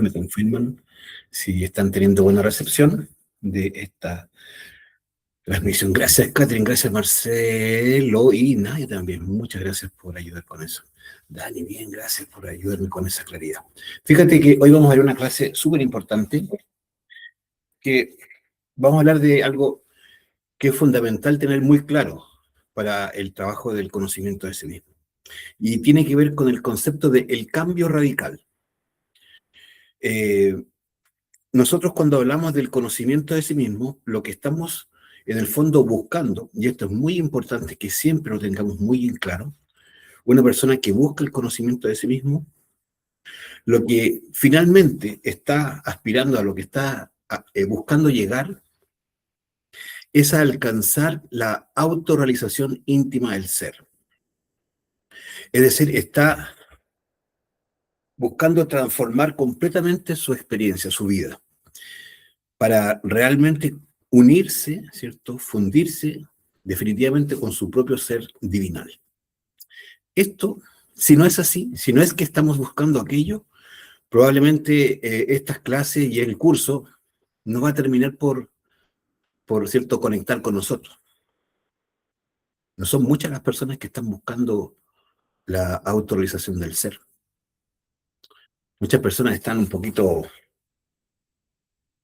Me confirman si están teniendo buena recepción de esta transmisión. Gracias, Catherine, gracias, Marcelo y Nadia también. Muchas gracias por ayudar con eso. Dani, bien, gracias por ayudarme con esa claridad. Fíjate que hoy vamos a ver una clase súper importante, que vamos a hablar de algo que es fundamental tener muy claro para el trabajo del conocimiento de sí mismo. Y tiene que ver con el concepto del cambio radical. Nosotros cuando hablamos del conocimiento de sí mismo, lo que estamos en el fondo buscando, y esto es muy importante que siempre lo tengamos muy en claro, una persona que busca el conocimiento de sí mismo, lo que finalmente está aspirando a lo que está buscando llegar es a alcanzar la autorrealización íntima del ser. Es decir, está buscando transformar completamente su experiencia, su vida, para realmente unirse, ¿cierto? Fundirse definitivamente con su propio ser divinal. Esto, si no es así, si no es que estamos buscando aquello, probablemente estas clases y el curso no va a terminar por cierto, conectar con nosotros. No son muchas las personas que están buscando la autorrealización del ser. Muchas personas están un poquito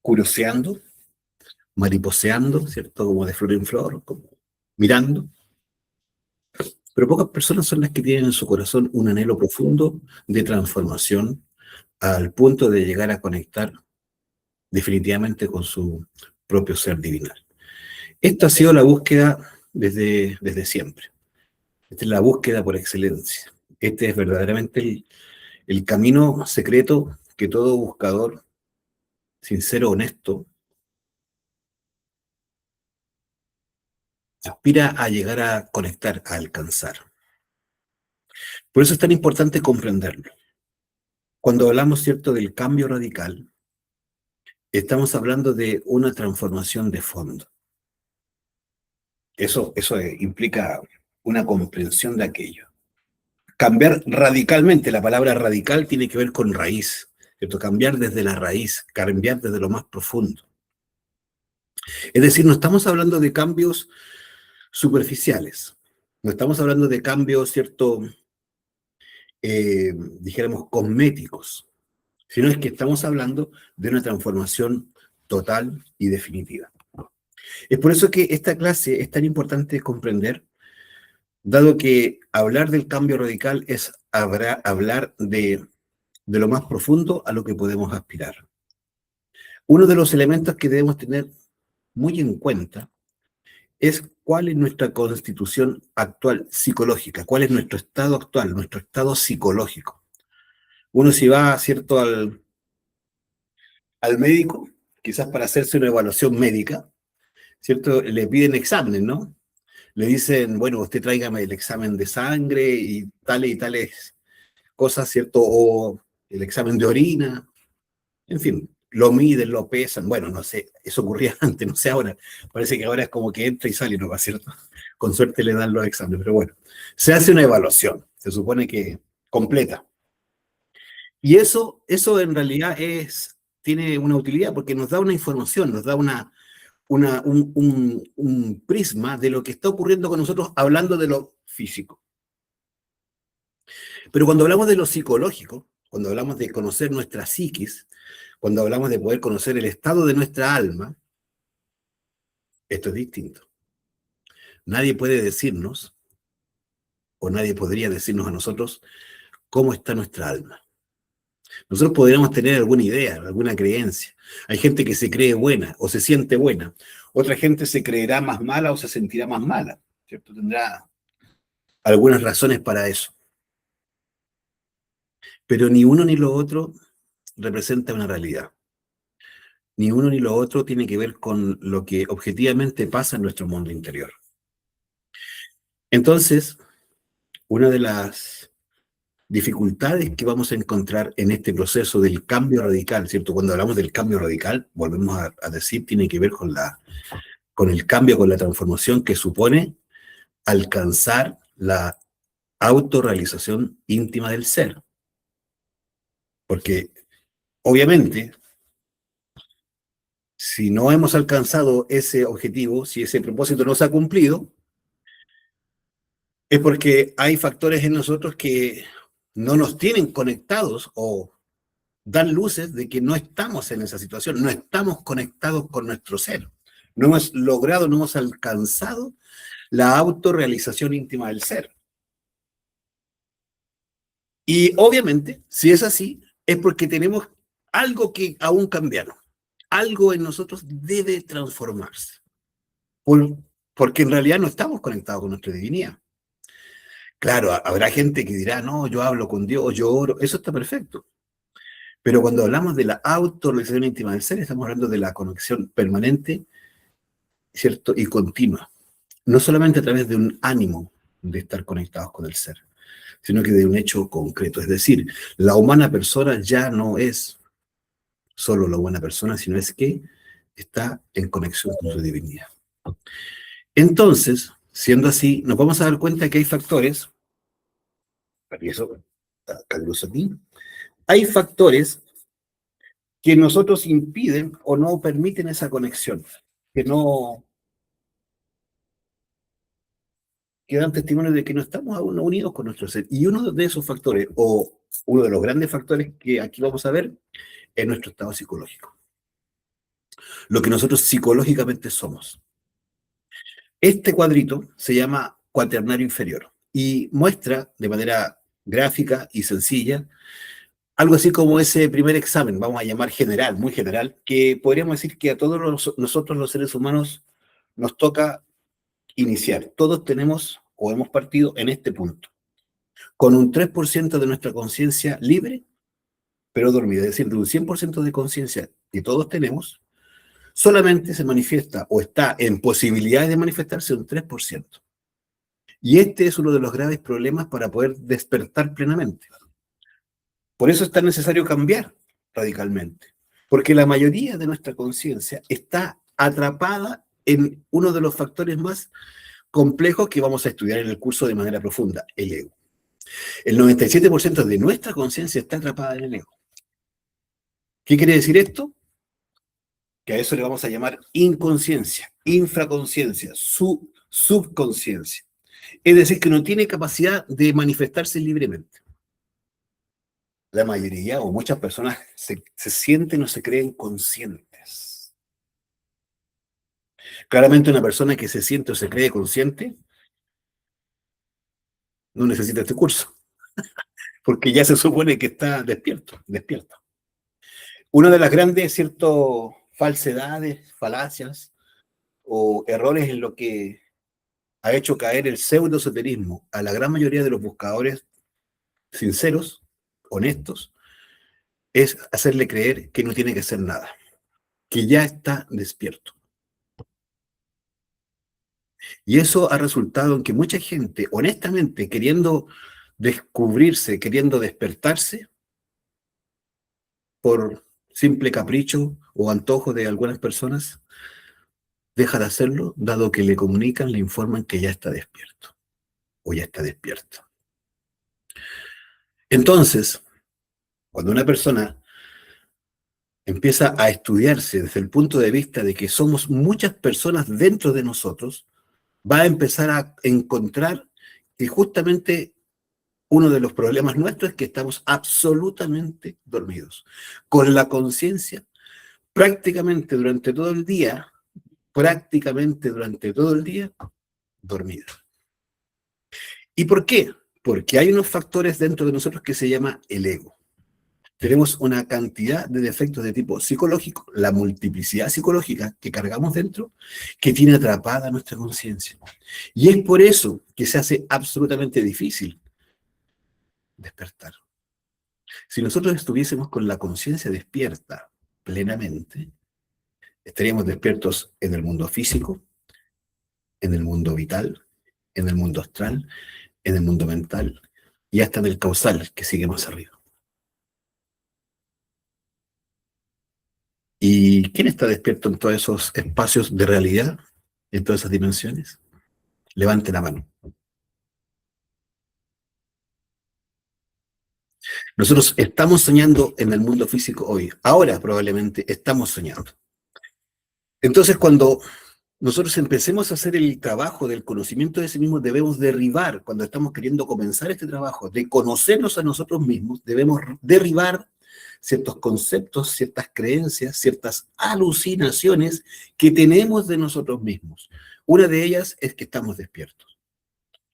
curioseando, mariposeando, ¿cierto? Como de flor en flor, como mirando. Pero pocas personas son las que tienen en su corazón un anhelo profundo de transformación al punto de llegar a conectar definitivamente con su propio ser divinal. Esta ha sido la búsqueda desde siempre. Esta es la búsqueda por excelencia. Este es verdaderamente el camino secreto que todo buscador sincero, honesto, aspira a llegar a conectar, a alcanzar. Por eso es tan importante comprenderlo. Cuando hablamos, ¿cierto?, del cambio radical, estamos hablando de una transformación de fondo. Eso implica una comprensión de aquello. Cambiar radicalmente, la palabra radical tiene que ver con raíz, ¿cierto? Cambiar desde la raíz, cambiar desde lo más profundo. Es decir, no estamos hablando de cambios superficiales, no estamos hablando de cambios, ¿cierto?, dijéramos, cosméticos, sino es que estamos hablando de una transformación total y definitiva. Es por eso que esta clase es tan importante comprender, dado que hablar del cambio radical es hablar de lo más profundo a lo que podemos aspirar. Uno de los elementos que debemos tener muy en cuenta es cuál es nuestra constitución actual psicológica, cuál es nuestro estado actual, nuestro estado psicológico. Uno si va, ¿cierto?, al médico, quizás para hacerse una evaluación médica, ¿cierto?, le piden exámenes, ¿no? Le dicen, bueno, usted tráigame el examen de sangre y tales cosas, ¿cierto? O el examen de orina, en fin, lo miden, lo pesan, bueno, no sé, eso ocurría antes, no sé ahora, parece que ahora es como que entra y sale, ¿no va, cierto? Con suerte le dan los exámenes, pero bueno, se hace una evaluación, se supone que completa. Y eso en realidad tiene una utilidad porque nos da una información, nos da un prisma de lo que está ocurriendo con nosotros hablando de lo físico. Pero cuando hablamos de lo psicológico, cuando hablamos de conocer nuestra psiquis, cuando hablamos de poder conocer el estado de nuestra alma, esto es distinto. Nadie puede decirnos, o nadie podría decirnos a nosotros, cómo está nuestra alma. Nosotros podríamos tener alguna idea, alguna creencia. Hay gente que se cree buena o se siente buena. Otra gente se creerá más mala o se sentirá más mala, ¿cierto? Tendrá algunas razones para eso. Pero ni uno ni lo otro representa una realidad. Ni uno ni lo otro tiene que ver con lo que objetivamente pasa en nuestro mundo interior. Entonces, una de las dificultades que vamos a encontrar en este proceso del cambio radical, ¿cierto? Cuando hablamos del cambio radical, volvemos a decir, tiene que ver con el cambio, con la transformación que supone alcanzar la autorrealización íntima del ser. Porque Obviamente, si no hemos alcanzado ese objetivo, si ese propósito no se ha cumplido, es porque hay factores en nosotros que no nos tienen conectados o dan luces de que no estamos en esa situación, no estamos conectados con nuestro ser. No hemos logrado, no hemos alcanzado la autorrealización íntima del ser. Y obviamente, si es así, es porque tenemos algo que aún cambiar. Algo en nosotros debe transformarse. Por, porque en realidad no estamos conectados con nuestra divinidad. Claro, habrá gente que dirá, no, yo hablo con Dios, yo oro, eso está perfecto. Pero cuando hablamos de la autorrealización íntima del ser, estamos hablando de la conexión permanente, ¿cierto? Y continua. No solamente a través de un ánimo de estar conectados con el ser, sino que de un hecho concreto. Es decir, la humana persona ya no es solo la buena persona, sino es que está en conexión con su divinidad. Entonces, siendo así, nos vamos a dar cuenta que hay factores, y eso está caluroso aquí, hay factores que nosotros impiden o no permiten esa conexión, que no que dan testimonio de que no estamos aún unidos con nuestro ser. Y uno de esos factores, o uno de los grandes factores que aquí vamos a ver, es nuestro estado psicológico. Lo que nosotros psicológicamente somos. Este cuadrito se llama cuaternario inferior y muestra de manera gráfica y sencilla algo así como ese primer examen, vamos a llamar general, muy general, que podríamos decir que a todos nosotros los seres humanos nos toca iniciar. Todos tenemos o hemos partido en este punto, con un 3% de nuestra conciencia libre, pero dormida. Es decir, de un 100% de conciencia que todos tenemos, solamente se manifiesta o está en posibilidades de manifestarse un 3%. Y este es uno de los graves problemas para poder despertar plenamente. Por eso es tan necesario cambiar radicalmente, porque la mayoría de nuestra conciencia está atrapada en uno de los factores más complejos que vamos a estudiar en el curso de manera profunda, el ego. El 97% de nuestra conciencia está atrapada en el ego. ¿Qué quiere decir esto? Que a eso le vamos a llamar inconsciencia, infraconciencia, subconsciencia. Es decir, que no tiene capacidad de manifestarse libremente. La mayoría o muchas personas se sienten o se creen conscientes. Claramente una persona que se siente o se cree consciente no necesita este curso, porque ya se supone que está despierto, despierto. Una de las grandes, cierto, falsedades, falacias o errores en lo que ha hecho caer el pseudo-esoterismo a la gran mayoría de los buscadores sinceros, honestos, es hacerle creer que no tiene que hacer nada, que ya está despierto. Y eso ha resultado en que mucha gente, honestamente, queriendo descubrirse, queriendo despertarse, por simple capricho o antojo de algunas personas, deja de hacerlo, dado que le comunican, le informan que ya está despierto o ya está despierto. Entonces, cuando una persona empieza a estudiarse desde el punto de vista de que somos muchas personas dentro de nosotros, va a empezar a encontrar que justamente uno de los problemas nuestros es que estamos absolutamente dormidos, con la conciencia prácticamente durante todo el día, dormida. ¿Y por qué? Porque hay unos factores dentro de nosotros que se llama el ego. Tenemos una cantidad de defectos de tipo psicológico, la multiplicidad psicológica que cargamos dentro, que tiene atrapada nuestra conciencia. Y es por eso que se hace absolutamente difícil despertar. Si nosotros estuviésemos con la conciencia despierta plenamente, estaríamos despiertos en el mundo físico, en el mundo vital, en el mundo astral, en el mundo mental y hasta en el causal que sigue más arriba. ¿Y quién está despierto en todos esos espacios de realidad, en todas esas dimensiones? Levante la mano. Nosotros estamos soñando en el mundo físico hoy. Ahora probablemente estamos soñando. Entonces, cuando nosotros empecemos a hacer el trabajo del conocimiento de sí mismos, debemos derribar, cuando estamos queriendo comenzar este trabajo, de conocernos a nosotros mismos, debemos derribar ciertos conceptos, ciertas creencias, ciertas alucinaciones que tenemos de nosotros mismos. Una de ellas es que estamos despiertos.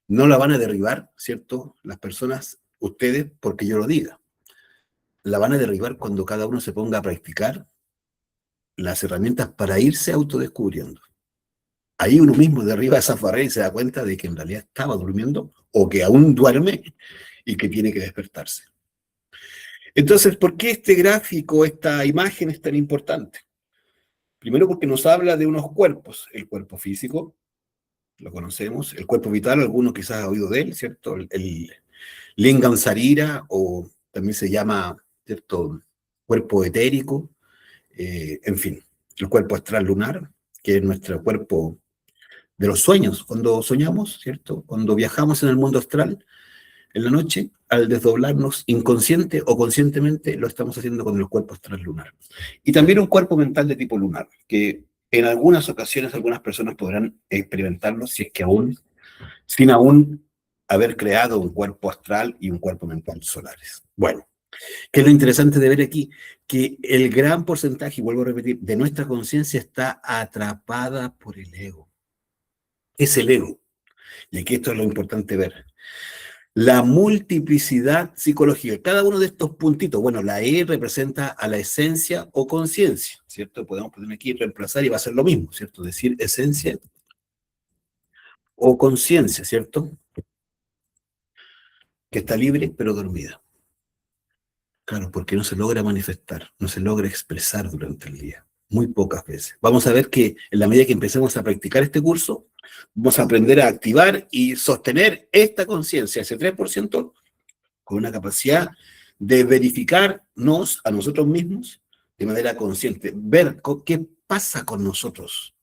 No la van a derribar, ¿cierto? Las personas, ustedes, porque yo lo diga. La van a derribar cuando cada uno se ponga a practicar las herramientas para irse autodescubriendo. Ahí uno mismo derriba esa barrera y se da cuenta de que en realidad estaba durmiendo o que aún duerme y que tiene que despertarse. Entonces, ¿por qué este gráfico, esta imagen es tan importante? Primero porque nos habla de unos cuerpos. El cuerpo físico, lo conocemos. El cuerpo vital, algunos quizás han oído de él, ¿cierto? El Lingam Sarira, o también se llama, ¿cierto?, cuerpo etérico. En fin, el cuerpo astral lunar, que es nuestro cuerpo de los sueños, cuando soñamos, ¿cierto? Cuando viajamos en el mundo astral, en la noche, al desdoblarnos inconsciente o conscientemente, lo estamos haciendo con el cuerpo astral lunar. Y también un cuerpo mental de tipo lunar, que en algunas ocasiones algunas personas podrán experimentarlo si es que aún, sin aún haber creado un cuerpo astral y un cuerpo mental solares. Bueno, ¿qué es lo interesante de ver aquí? Que el gran porcentaje, y vuelvo a repetir, de nuestra conciencia está atrapada por el ego. Es el ego. Y aquí esto es lo importante ver. La multiplicidad psicológica. Cada uno de estos puntitos, bueno, la E representa a la esencia o conciencia, ¿cierto? Podemos poner aquí reemplazar y va a ser lo mismo, ¿cierto? Decir esencia o conciencia, ¿cierto? Que está libre pero dormida. Claro, porque no se logra manifestar, no se logra expresar durante el día. Muy pocas veces. Vamos a ver que en la medida que empecemos a practicar este curso, vamos a aprender a activar y sostener esta conciencia, ese 3%, con una capacidad de verificarnos a nosotros mismos de manera consciente, ver qué pasa con nosotros.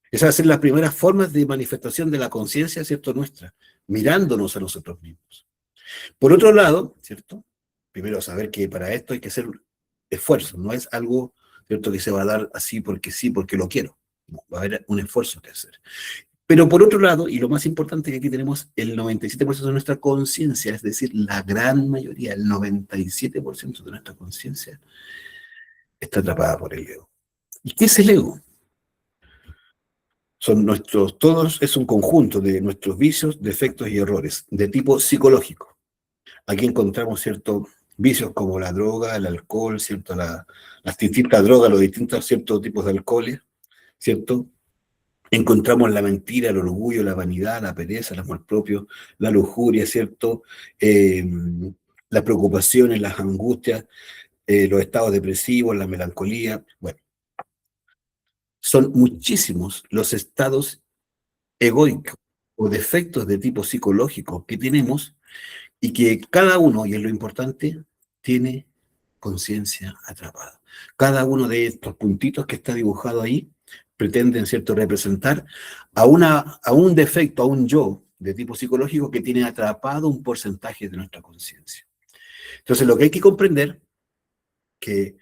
Esa va a ser las primeras formas de manifestación de la conciencia, ¿cierto?, nuestra, mirándonos a nosotros mismos. Por otro lado, ¿cierto?, primero saber que para esto hay que hacer esfuerzo, no es algo, ¿cierto?, que se va a dar así, porque lo quiero. No, va a haber un esfuerzo que hacer. Pero por otro lado, y lo más importante, que aquí tenemos el 97% de nuestra conciencia, es decir, la gran mayoría, el 97% de nuestra conciencia, está atrapada por el ego. ¿Y qué es el ego? Son nuestros, todos es un conjunto de nuestros vicios, defectos y errores de tipo psicológico. Aquí encontramos ciertos vicios como la droga, el alcohol, ¿cierto? Las distintas drogas, los distintos ciertos tipos de alcoholes, ¿cierto? Encontramos la mentira, el orgullo, la vanidad, la pereza, el amor propio, la lujuria, ¿cierto? Las preocupaciones, las angustias, los estados depresivos, la melancolía. Bueno, son muchísimos los estados egoicos o defectos de tipo psicológico que tenemos y que cada uno, y es lo importante, tiene conciencia atrapada. Cada uno de estos puntitos que está dibujado ahí pretenden, ¿cierto?, representar a un defecto, a un yo de tipo psicológico que tiene atrapado un porcentaje de nuestra conciencia. Entonces, lo que hay que comprender que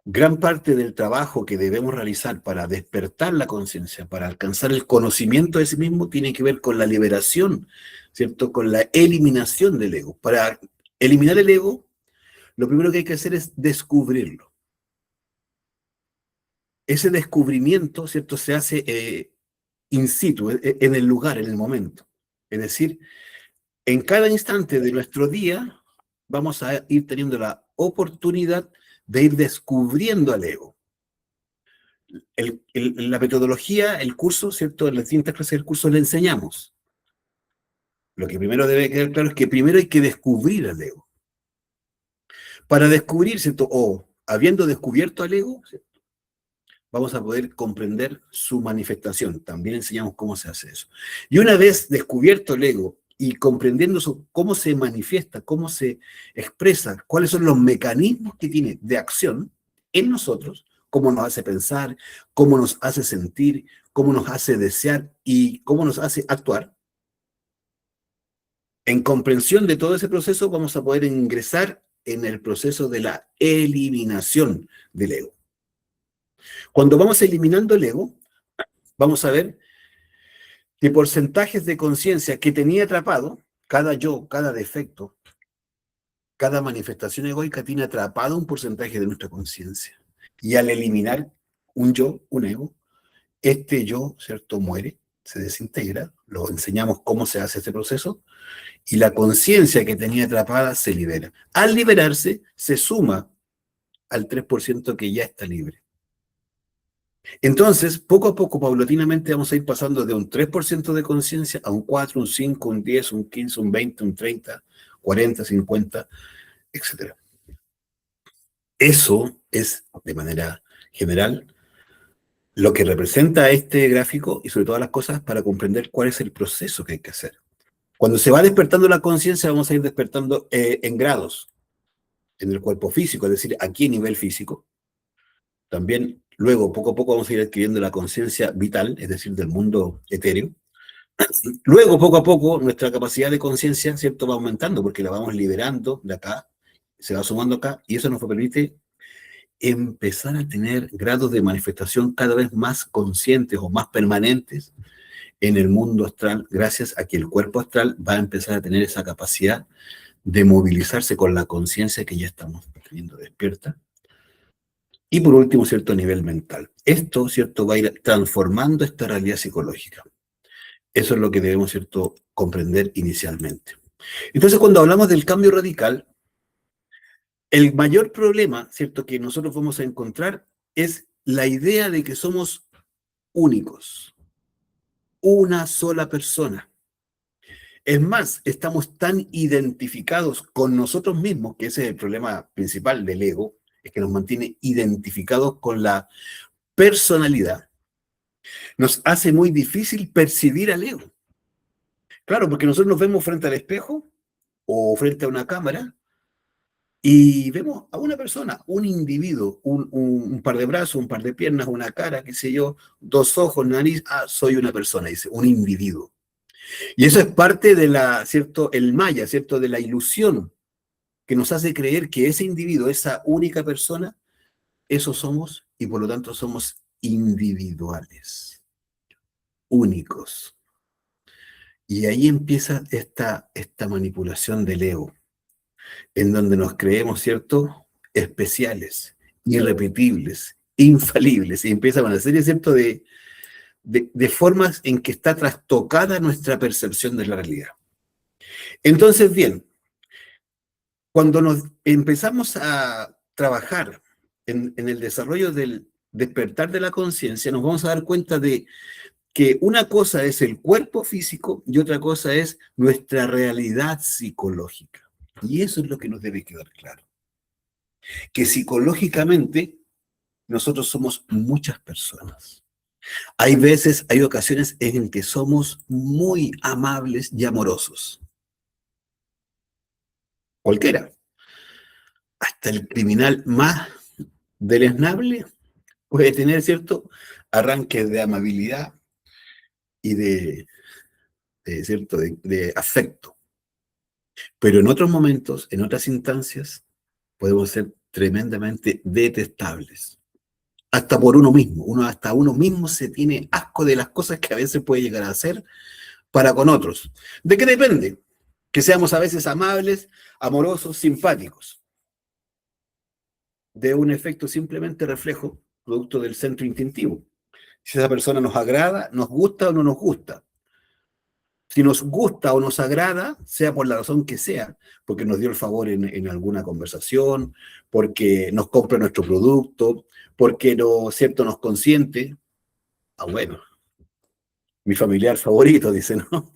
gran parte del trabajo que debemos realizar para despertar la conciencia, para alcanzar el conocimiento de sí mismo, tiene que ver con la liberación, ¿cierto?, con la eliminación del ego. Para eliminar el ego, lo primero que hay que hacer es descubrirlo. Ese descubrimiento, ¿cierto?, se hace in situ, en el lugar, en el momento. Es decir, en cada instante de nuestro día vamos a ir teniendo la oportunidad de ir descubriendo al ego. La metodología, el curso, ¿cierto?, en las distintas clases del curso le enseñamos. Lo que primero debe quedar claro es que primero hay que descubrir al ego. Para descubrir, ¿cierto?, o habiendo descubierto al ego, ¿cierto?, vamos a poder comprender su manifestación. También enseñamos cómo se hace eso. Y una vez descubierto el ego y comprendiendo cómo se manifiesta, cómo se expresa, cuáles son los mecanismos que tiene de acción en nosotros, cómo nos hace pensar, cómo nos hace sentir, cómo nos hace desear y cómo nos hace actuar, En comprensión de todo ese proceso vamos a poder ingresar en el proceso de la eliminación del ego. Cuando vamos eliminando el ego, vamos a ver que porcentajes de conciencia que tenía atrapado, cada yo, cada defecto, cada manifestación egoica tiene atrapado un porcentaje de nuestra conciencia. Y al eliminar un yo, un ego, este yo, ¿cierto?, muere, se desintegra, lo enseñamos cómo se hace este proceso, y la conciencia que tenía atrapada se libera. Al liberarse, se suma al 3% que ya está libre. Entonces, poco a poco, paulatinamente, vamos a ir pasando de un 3% de conciencia a un 4, un 5, un 10, un 15, un 20, un 30, 40, 50, etc. Eso es, de manera general, lo que representa este gráfico y sobre todas las cosas para comprender cuál es el proceso que hay que hacer. Cuando se va despertando la conciencia, vamos a ir despertando en grados en el cuerpo físico, es decir, aquí a nivel físico. También luego, poco a poco, vamos a ir adquiriendo la conciencia vital, es decir, del mundo etéreo. Luego, poco a poco, nuestra capacidad de conciencia, ¿cierto?, va aumentando porque la vamos liberando de acá, se va sumando acá, y eso nos permite empezar a tener grados de manifestación cada vez más conscientes o más permanentes en el mundo astral, gracias a que el cuerpo astral va a empezar a tener esa capacidad de movilizarse con la conciencia que ya estamos teniendo despierta. Y por último, cierto, a nivel mental. Esto, cierto, va a ir transformando esta realidad psicológica. Eso es lo que debemos, cierto, comprender inicialmente. Entonces, cuando hablamos del cambio radical, el mayor problema, cierto, que nosotros vamos a encontrar es la idea de que somos únicos, una sola persona. Es más, estamos tan identificados con nosotros mismos, que ese es el problema principal del ego, es que nos mantiene identificados con la personalidad. Nos hace muy difícil percibir al ego. Claro, porque nosotros nos vemos frente al espejo o frente a una cámara y vemos a una persona, un individuo, un par de brazos, un par de piernas, una cara, qué sé yo, dos ojos, nariz. Ah, soy una persona, dice, un individuo. Y eso es parte de la, ¿cierto?, el maya, ¿cierto?, de la ilusión que nos hace creer que ese individuo, esa única persona, eso somos y por lo tanto somos individuales, únicos. Y ahí empieza esta manipulación del ego, en donde nos creemos, ¿cierto?, especiales, irrepetibles, infalibles, y empieza una serie, ¿cierto?, de formas en que está trastocada nuestra percepción de la realidad. Entonces, bien, cuando nos empezamos a trabajar en el desarrollo del despertar de la conciencia, nos vamos a dar cuenta de que una cosa es el cuerpo físico y otra cosa es nuestra realidad psicológica. Y eso es lo que nos debe quedar claro. Que psicológicamente nosotros somos muchas personas. Hay veces, hay ocasiones en que somos muy amables y amorosos. Cualquiera. Hasta el criminal más deleznable puede tener, ¿cierto?, arranques de amabilidad y ¿cierto?, de afecto. Pero en otros momentos, en otras instancias, podemos ser tremendamente detestables. Hasta por uno mismo. Hasta uno mismo se tiene asco de las cosas que a veces puede llegar a hacer para con otros. ¿De qué depende? Que seamos a veces amables, amorosos, simpáticos. De un efecto simplemente reflejo, producto del centro instintivo. Si esa persona nos agrada, nos gusta o no nos gusta. Si nos gusta o nos agrada, sea por la razón que sea, porque nos dio el favor en alguna conversación, porque nos compra nuestro producto, porque no, ¿cierto?, nos consiente. Ah, bueno, mi familiar favorito, dice, ¿no?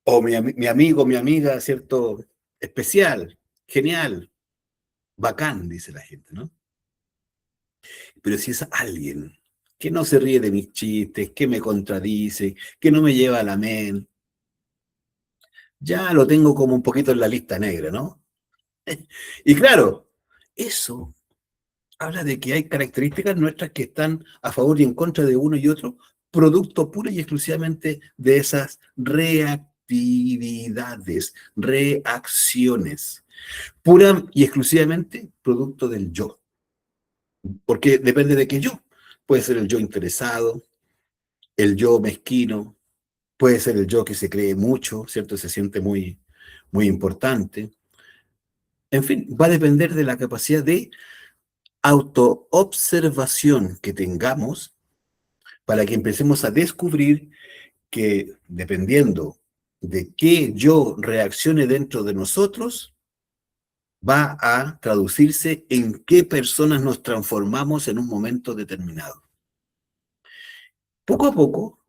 O mi amigo, mi amiga, ¿cierto?, especial, genial, bacán, dice la gente, ¿no? Pero si es alguien que no se ríe de mis chistes, que me contradice, que no me lleva a la mente, ya lo tengo como un poquito en la lista negra, ¿no? Y claro, eso habla de que hay características nuestras que están a favor y en contra de uno y otro, producto pura y exclusivamente de esas reactividades actividades, reacciones, pura y exclusivamente producto del yo. Porque depende de qué yo. Puede ser el yo interesado, el yo mezquino, puede ser el yo que se cree mucho, ¿cierto? Se siente muy, muy importante. En fin, va a depender de la capacidad de autoobservación que tengamos para que empecemos a descubrir que dependiendo de qué yo reaccione dentro de nosotros, va a traducirse en qué personas nos transformamos en un momento determinado. Poco a poco,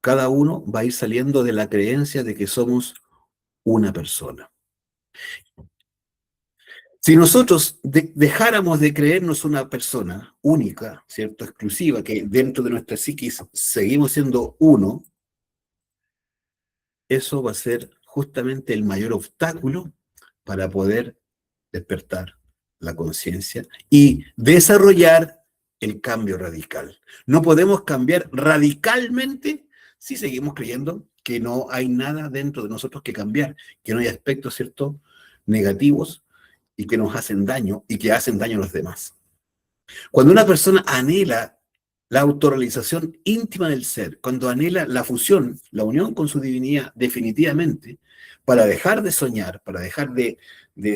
cada uno va a ir saliendo de la creencia de que somos una persona. Si nosotros dejáramos de creernos una persona única, ¿cierto? Exclusiva, que dentro de nuestra psiquis seguimos siendo uno, eso va a ser justamente el mayor obstáculo para poder despertar la conciencia y desarrollar el cambio radical. No podemos cambiar radicalmente si seguimos creyendo que no hay nada dentro de nosotros que cambiar, que no hay aspectos, ¿cierto?, negativos y que nos hacen daño y que hacen daño a los demás. Cuando una persona anhela la autorrealización íntima del ser, cuando anhela la fusión, la unión con su divinidad definitivamente, para dejar de soñar, para dejar de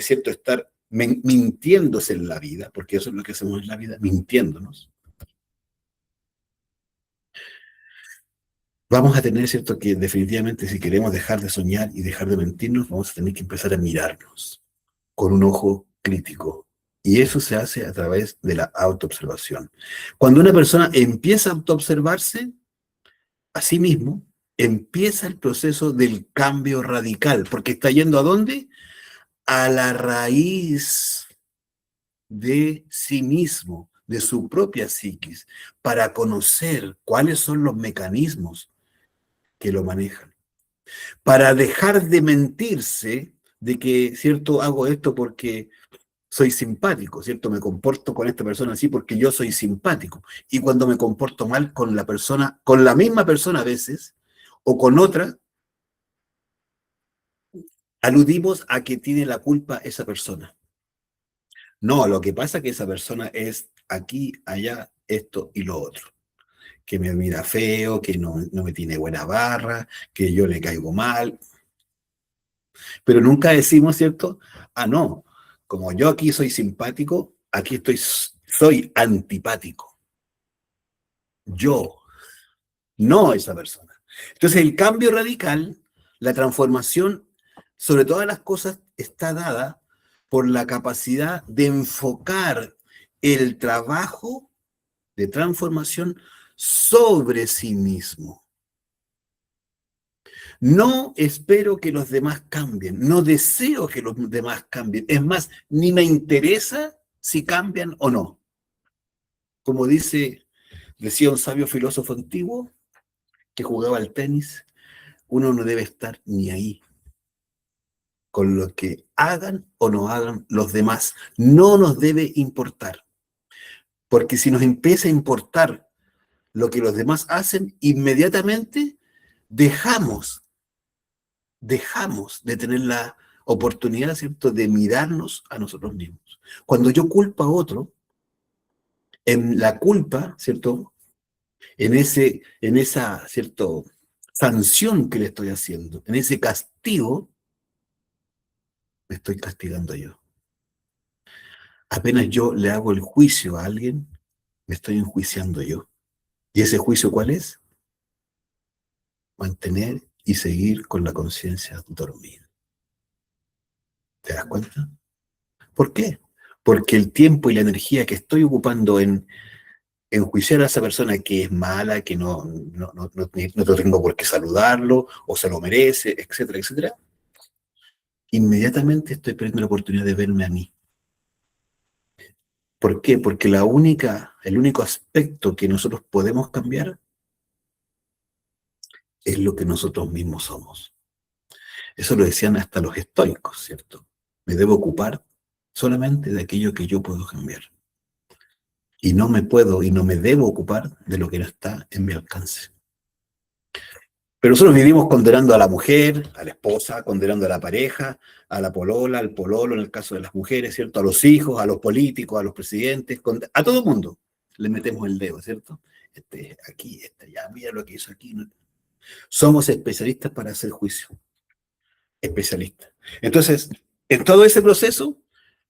cierto, estar mintiéndose en la vida, porque eso es lo que hacemos en la vida, mintiéndonos, vamos a tener, cierto, que definitivamente si queremos dejar de soñar y dejar de mentirnos, vamos a tener que empezar a mirarnos con un ojo crítico. Y eso se hace a través de la autoobservación. Cuando una persona empieza a autoobservarse a sí mismo, empieza el proceso del cambio radical, porque está yendo ¿a dónde? A la raíz de sí mismo, de su propia psiquis, para conocer cuáles son los mecanismos que lo manejan, para dejar de mentirse de que, cierto, hago esto porque soy simpático, ¿cierto? Me comporto con esta persona así porque yo soy simpático. Y cuando me comporto mal con la persona, con la misma persona a veces, o con otra, aludimos a que tiene la culpa esa persona. No, lo que pasa es que esa persona es aquí, allá, esto y lo otro. Que me mira feo, que no me tiene buena barra, que yo le caigo mal. Pero nunca decimos, ¿cierto? Ah, no, como yo aquí soy simpático, aquí soy antipático. Yo, no esa persona. Entonces, el cambio radical, la transformación, sobre todas las cosas, está dada por la capacidad de enfocar el trabajo de transformación sobre sí mismo. No espero que los demás cambien, no deseo que los demás cambien. Es más, ni me interesa si cambian o no. Como decía un sabio filósofo antiguo que jugaba al tenis, uno no debe estar ni ahí con lo que hagan o no hagan los demás. No nos debe importar, porque si nos empieza a importar lo que los demás hacen, inmediatamente dejamos de tener la oportunidad, ¿cierto?, de mirarnos a nosotros mismos. Cuando yo culpo a otro, en la culpa, ¿cierto?, en esa, ¿cierto?, sanción que le estoy haciendo, en ese castigo, me estoy castigando yo. Apenas yo le hago el juicio a alguien, me estoy enjuiciando yo. ¿Y ese juicio cuál es? Mantener y seguir con la conciencia dormida. ¿Te das cuenta? ¿Por qué? Porque el tiempo y la energía que estoy ocupando en enjuiciar a esa persona que es mala, que no tengo por qué saludarlo, o se lo merece, etcétera, etcétera, inmediatamente estoy perdiendo la oportunidad de verme a mí. ¿Por qué? Porque el único aspecto que nosotros podemos cambiar es lo que nosotros mismos somos. Eso lo decían hasta los estoicos, ¿cierto? Me debo ocupar solamente de aquello que yo puedo cambiar. Y no me puedo y no me debo ocupar de lo que no está en mi alcance. Pero nosotros vivimos condenando a la mujer, a la esposa, condenando a la pareja, a la polola, al pololo, en el caso de las mujeres, ¿cierto? A los hijos, a los políticos, a los presidentes, a todo el mundo le metemos el dedo, ¿cierto? Este aquí, este allá, mira lo que hizo aquí. Somos especialistas para hacer juicio, especialistas. Entonces, en todo ese proceso,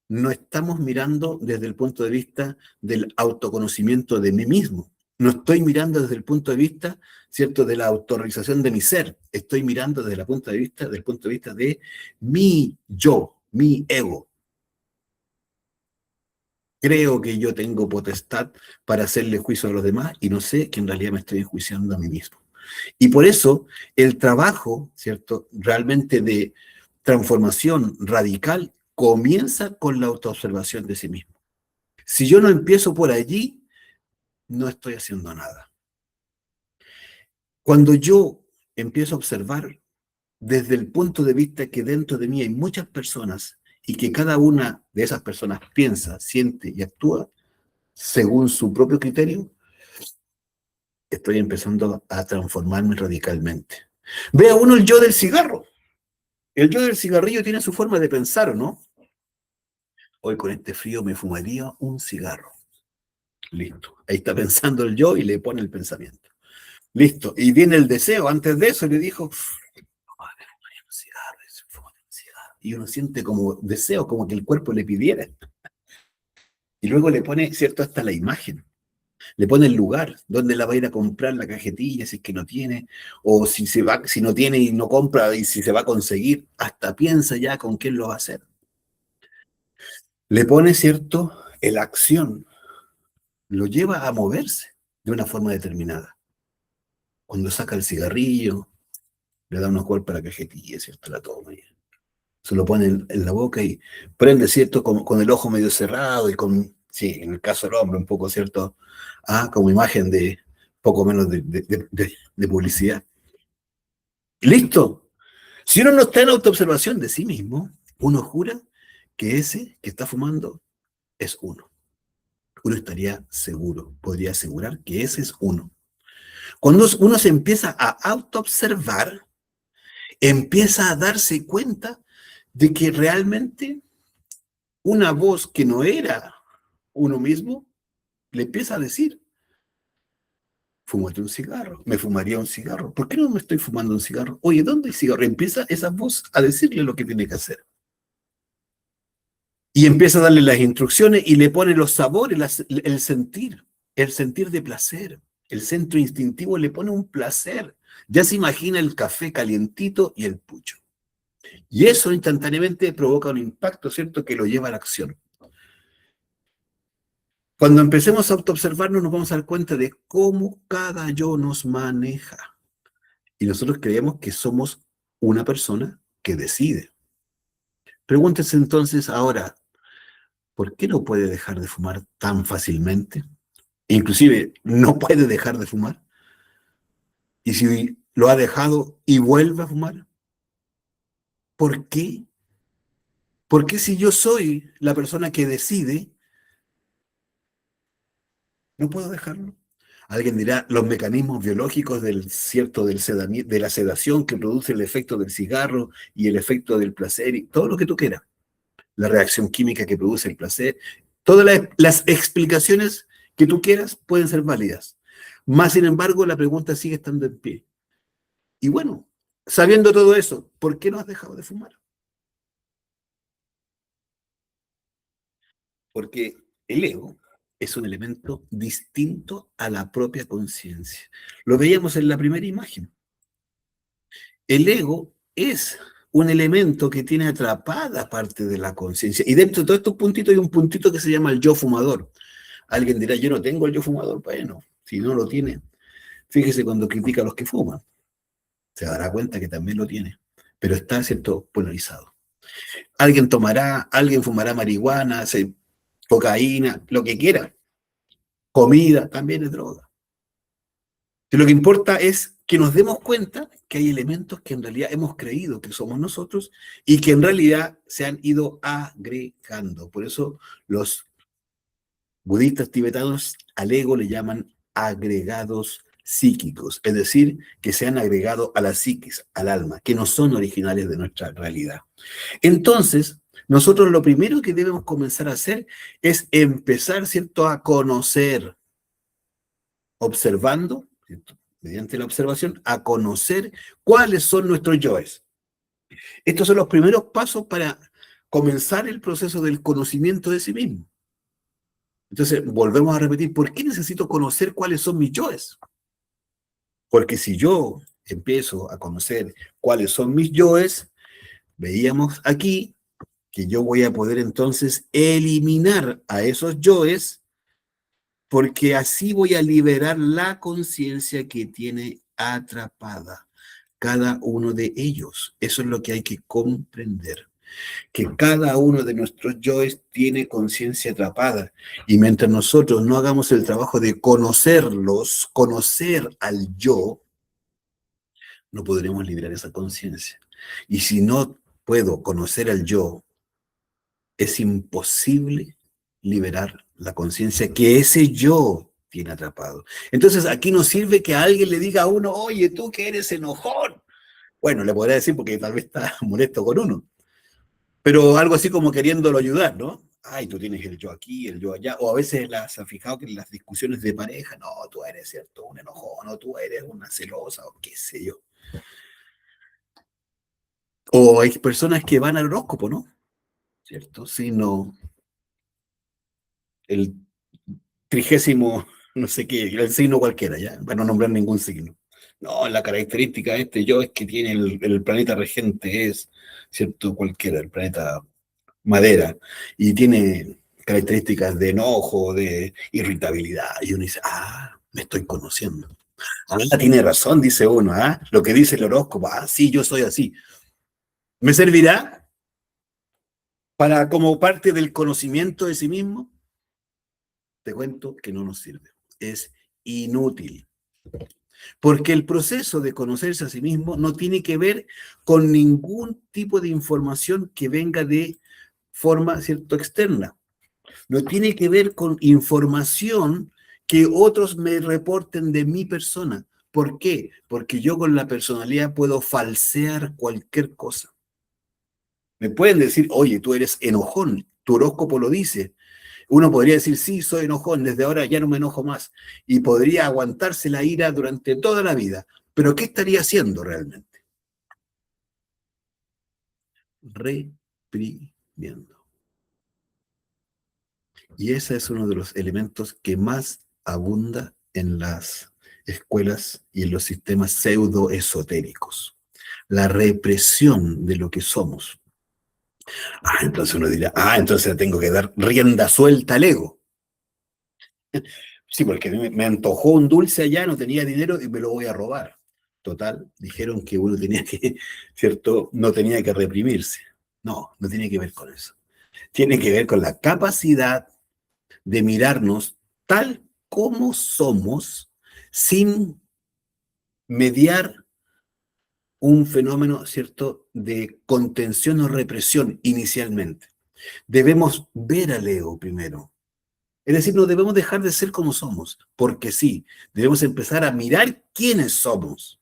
no estamos mirando desde el punto de vista del autoconocimiento de mí mismo. No estoy mirando desde el punto de vista, ¿cierto?, de la autorrealización de mi ser. Estoy mirando desde el punto de vista, de mi yo, mi ego. Creo que yo tengo potestad para hacerle juicio a los demás y no sé que en realidad me estoy enjuiciando a mí mismo. Y por eso el trabajo, ¿cierto?, realmente de transformación radical comienza con la autoobservación de sí mismo. Si yo no empiezo por allí, no estoy haciendo nada. Cuando yo empiezo a observar desde el punto de vista que dentro de mí hay muchas personas y que cada una de esas personas piensa, siente y actúa según su propio criterio, estoy empezando a transformarme radicalmente. Vea uno el yo del cigarro. El yo del cigarrillo tiene su forma de pensar, ¿o no? Hoy con este frío me fumaría un cigarro. Listo. Ahí está pensando el yo y le pone el pensamiento. Listo. Y viene el deseo. Antes de eso le dijo, un cigarro, un cigarro. Y uno siente como deseo, como que el cuerpo le pidiera. Y luego le pone, ¿cierto?, hasta la imagen. Le pone el lugar donde la va a ir a comprar la cajetilla, si es que no tiene, o si no tiene y no compra, y si se va a conseguir, hasta piensa ya con quién lo va a hacer. Le pone, ¿cierto?, la acción, lo lleva a moverse de una forma determinada. Cuando saca el cigarrillo, le da unos golpes a la cajetilla, ¿cierto?, la toma. Se lo pone en la boca y prende, ¿cierto?, con el ojo medio cerrado y con, sí, en el caso del hombre, un poco, ¿cierto?, como imagen de poco menos de publicidad. ¡Listo! Si uno no está en autoobservación de sí mismo, uno jura que ese que está fumando es uno. Uno estaría seguro, podría asegurar que ese es uno. Cuando uno se empieza a autoobservar, empieza a darse cuenta de que realmente una voz que no era uno mismo le empieza a decir, fúmate un cigarro, me fumaría un cigarro. ¿Por qué no me estoy fumando un cigarro? Oye, ¿dónde hay cigarro? Empieza esa voz a decirle lo que tiene que hacer. Y empieza a darle las instrucciones y le pone los sabores, el sentir de placer. El centro instintivo le pone un placer. Ya se imagina el café calientito y el pucho. Y eso instantáneamente provoca un impacto, ¿cierto?, que lo lleva a la acción. Cuando empecemos a autoobservarnos nos vamos a dar cuenta de cómo cada yo nos maneja. Y nosotros creemos que somos una persona que decide. Pregúntese entonces ahora, ¿por qué no puede dejar de fumar tan fácilmente? Inclusive, no puede dejar de fumar. Y si lo ha dejado y vuelve a fumar, ¿por qué? ¿Por qué si yo soy la persona que decide, no puedo dejarlo? Alguien dirá, los mecanismos biológicos de la sedación que produce el efecto del cigarro y el efecto del placer y todo lo que tú quieras. La reacción química que produce el placer. Todas las explicaciones que tú quieras pueden ser válidas. Más sin embargo, la pregunta sigue estando en pie. Y bueno, sabiendo todo eso, ¿por qué no has dejado de fumar? Porque el ego es un elemento distinto a la propia conciencia. Lo veíamos en la primera imagen. El ego es un elemento que tiene atrapada parte de la conciencia. Y dentro de todos estos puntitos hay un puntito que se llama el yo fumador. Alguien dirá, yo no tengo el yo fumador. Bueno, si no lo tiene, fíjese cuando critica a los que fuman. Se dará cuenta que también lo tiene. Pero está, ¿cierto?, polarizado. Alguien fumará marihuana, cocaína, lo que quiera. Comida, también es droga. Y lo que importa es que nos demos cuenta que hay elementos que en realidad hemos creído que somos nosotros y que en realidad se han ido agregando. Por eso los budistas tibetanos al ego le llaman agregados psíquicos, es decir, que se han agregado a la psiquis, al alma, que no son originales de nuestra realidad. Entonces, nosotros lo primero que debemos comenzar a hacer es empezar, ¿cierto?, a conocer, observando, ¿cierto?, mediante la observación, a conocer cuáles son nuestros yoes. Estos son los primeros pasos para comenzar el proceso del conocimiento de sí mismo. Entonces, volvemos a repetir, ¿por qué necesito conocer cuáles son mis yoes? Porque si yo empiezo a conocer cuáles son mis yoes, veíamos aquí que yo voy a poder entonces eliminar a esos yoes, porque así voy a liberar la conciencia que tiene atrapada cada uno de ellos. Eso es lo que hay que comprender, que cada uno de nuestros yoes tiene conciencia atrapada, y mientras nosotros no hagamos el trabajo de conocerlos, conocer al yo, no podremos liberar esa conciencia. Y si no puedo conocer al yo, es imposible liberar la conciencia que ese yo tiene atrapado. Entonces, aquí no sirve que a alguien le diga a uno, oye, tú que eres enojón. Bueno, le podría decir porque tal vez está molesto con uno, pero algo así como queriéndolo ayudar, ¿no? Ay, tú tienes el yo aquí, el yo allá. O a veces se han fijado que en las discusiones de pareja, no, tú eres, ¿cierto?, un enojón, o tú eres una celosa, o qué sé yo. O hay personas que van al horóscopo, ¿no? ¿Cierto? Si no, el 30, no sé qué, el signo cualquiera, ya, para no nombrar ningún signo. No, la característica de este yo es que tiene el planeta regente, es, ¿cierto?, cualquiera, el planeta madera, y tiene características de enojo, de irritabilidad, y uno dice, ah, me estoy conociendo. Ah, tiene razón, dice uno, ah, lo que dice el horóscopo, ah, sí, yo soy así. ¿Me servirá para como parte del conocimiento de sí mismo? Te cuento que no nos sirve, es inútil. Porque el proceso de conocerse a sí mismo no tiene que ver con ningún tipo de información que venga de forma, ¿cierto?, externa. No tiene que ver con información que otros me reporten de mi persona. ¿Por qué? Porque yo con la personalidad puedo falsear cualquier cosa. Me pueden decir, oye, tú eres enojón, tu horóscopo lo dice. Uno podría decir, sí, soy enojón, desde ahora ya no me enojo más. Y podría aguantarse la ira durante toda la vida. Pero ¿qué estaría haciendo realmente? Reprimiendo. Y ese es uno de los elementos que más abunda en las escuelas y en los sistemas pseudoesotéricos. La represión de lo que somos. Ah, entonces uno dirá, ah, entonces tengo que dar rienda suelta al ego. Sí, porque me antojó un dulce allá, no tenía dinero y me lo voy a robar. Total, dijeron que uno tenía que, ¿cierto? No tenía que reprimirse. No, no tiene que ver con eso. Tiene que ver con la capacidad de mirarnos tal como somos sin mediar un fenómeno, ¿cierto?, de contención o represión inicialmente. Debemos ver al ego primero. Es decir, no debemos dejar de ser como somos, porque sí, debemos empezar a mirar quiénes somos.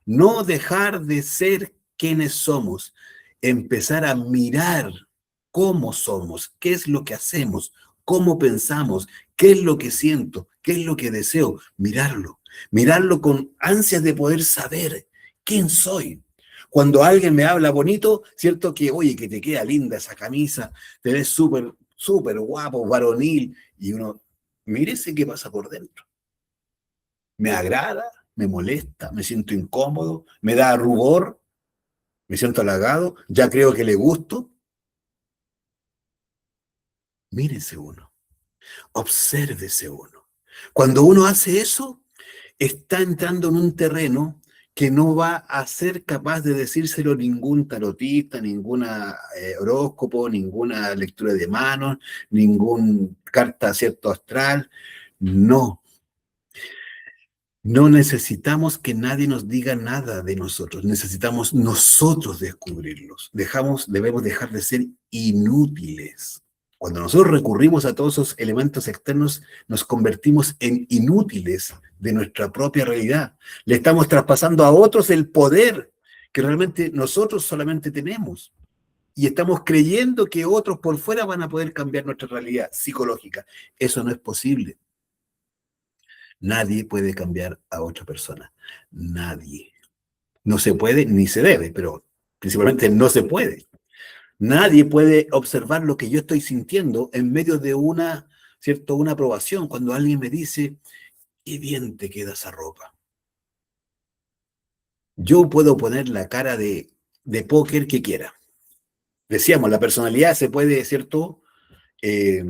No dejar de ser quienes somos, empezar a mirar cómo somos, qué es lo que hacemos, cómo pensamos, qué es lo que siento, qué es lo que deseo, mirarlo con ansias de poder saber quién soy. Cuando alguien me habla bonito, cierto que, oye, que te queda linda esa camisa, te ves súper, súper guapo, varonil, y uno, mírese qué pasa por dentro. Me agrada, me molesta, me siento incómodo, me da rubor, me siento halagado, ya creo que le gusto. Mírese uno, obsérvese uno. Cuando uno hace eso, está entrando en un terreno que no va a ser capaz de decírselo ningún tarotista, ninguna horóscopo, ninguna lectura de manos, ningún carta cierto astral. No, no necesitamos que nadie nos diga nada de nosotros, necesitamos nosotros descubrirlos. Debemos dejar de ser inútiles. Cuando nosotros recurrimos a todos esos elementos externos, nos convertimos en inútiles de nuestra propia realidad. Le estamos traspasando a otros el poder que realmente nosotros solamente tenemos. Y estamos creyendo que otros por fuera van a poder cambiar nuestra realidad psicológica. Eso no es posible. Nadie puede cambiar a otra persona. Nadie. No se puede ni se debe, pero principalmente no se puede. Nadie puede observar lo que yo estoy sintiendo en medio de una, ¿cierto? Una aprobación. Cuando alguien me dice, qué bien te queda esa ropa. Yo puedo poner la cara de póker que quiera. Decíamos, la personalidad se puede, ¿cierto? Eh,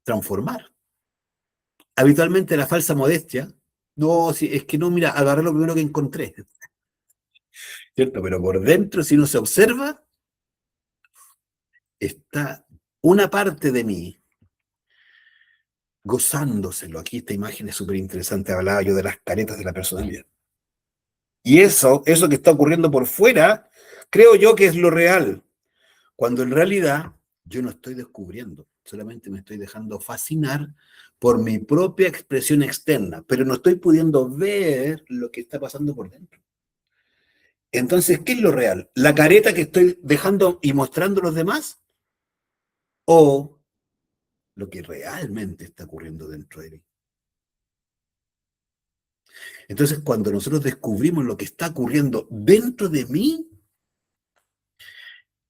transformar. Habitualmente la falsa modestia, no, si, es que no, mira, agarré lo primero que encontré, ¿cierto? Pero por dentro, si uno se observa, está una parte de mí gozándoselo. Aquí esta imagen es súper interesante, hablaba yo de las caretas de la personalidad. Y eso que está ocurriendo por fuera, creo yo que es lo real, cuando en realidad yo no estoy descubriendo, solamente me estoy dejando fascinar por mi propia expresión externa, pero no estoy pudiendo ver lo que está pasando por dentro. Entonces, ¿qué es lo real? ¿La careta que estoy dejando y mostrando a los demás? ¿O lo que realmente está ocurriendo dentro de mí? Entonces, cuando nosotros descubrimos lo que está ocurriendo dentro de mí,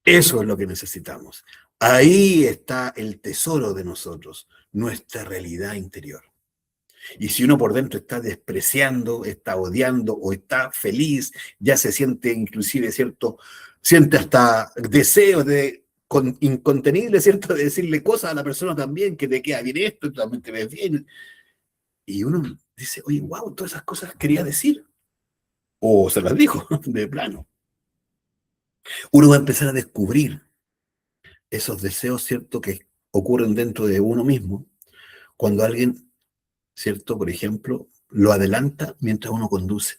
eso es lo que necesitamos. Ahí está el tesoro de nosotros, nuestra realidad interior. Y si uno por dentro está despreciando, está odiando o está feliz, ya se siente inclusive, ¿cierto? Siente hasta deseos incontenibles, ¿cierto? De decirle cosas a la persona también, que te queda bien esto, tú también te ves bien. Y uno dice, oye, wow, todas esas cosas quería decir. O se las dijo, de plano. Uno va a empezar a descubrir esos deseos, ¿cierto? Que ocurren dentro de uno mismo, cuando alguien, ¿cierto? Por ejemplo, lo adelanta mientras uno conduce.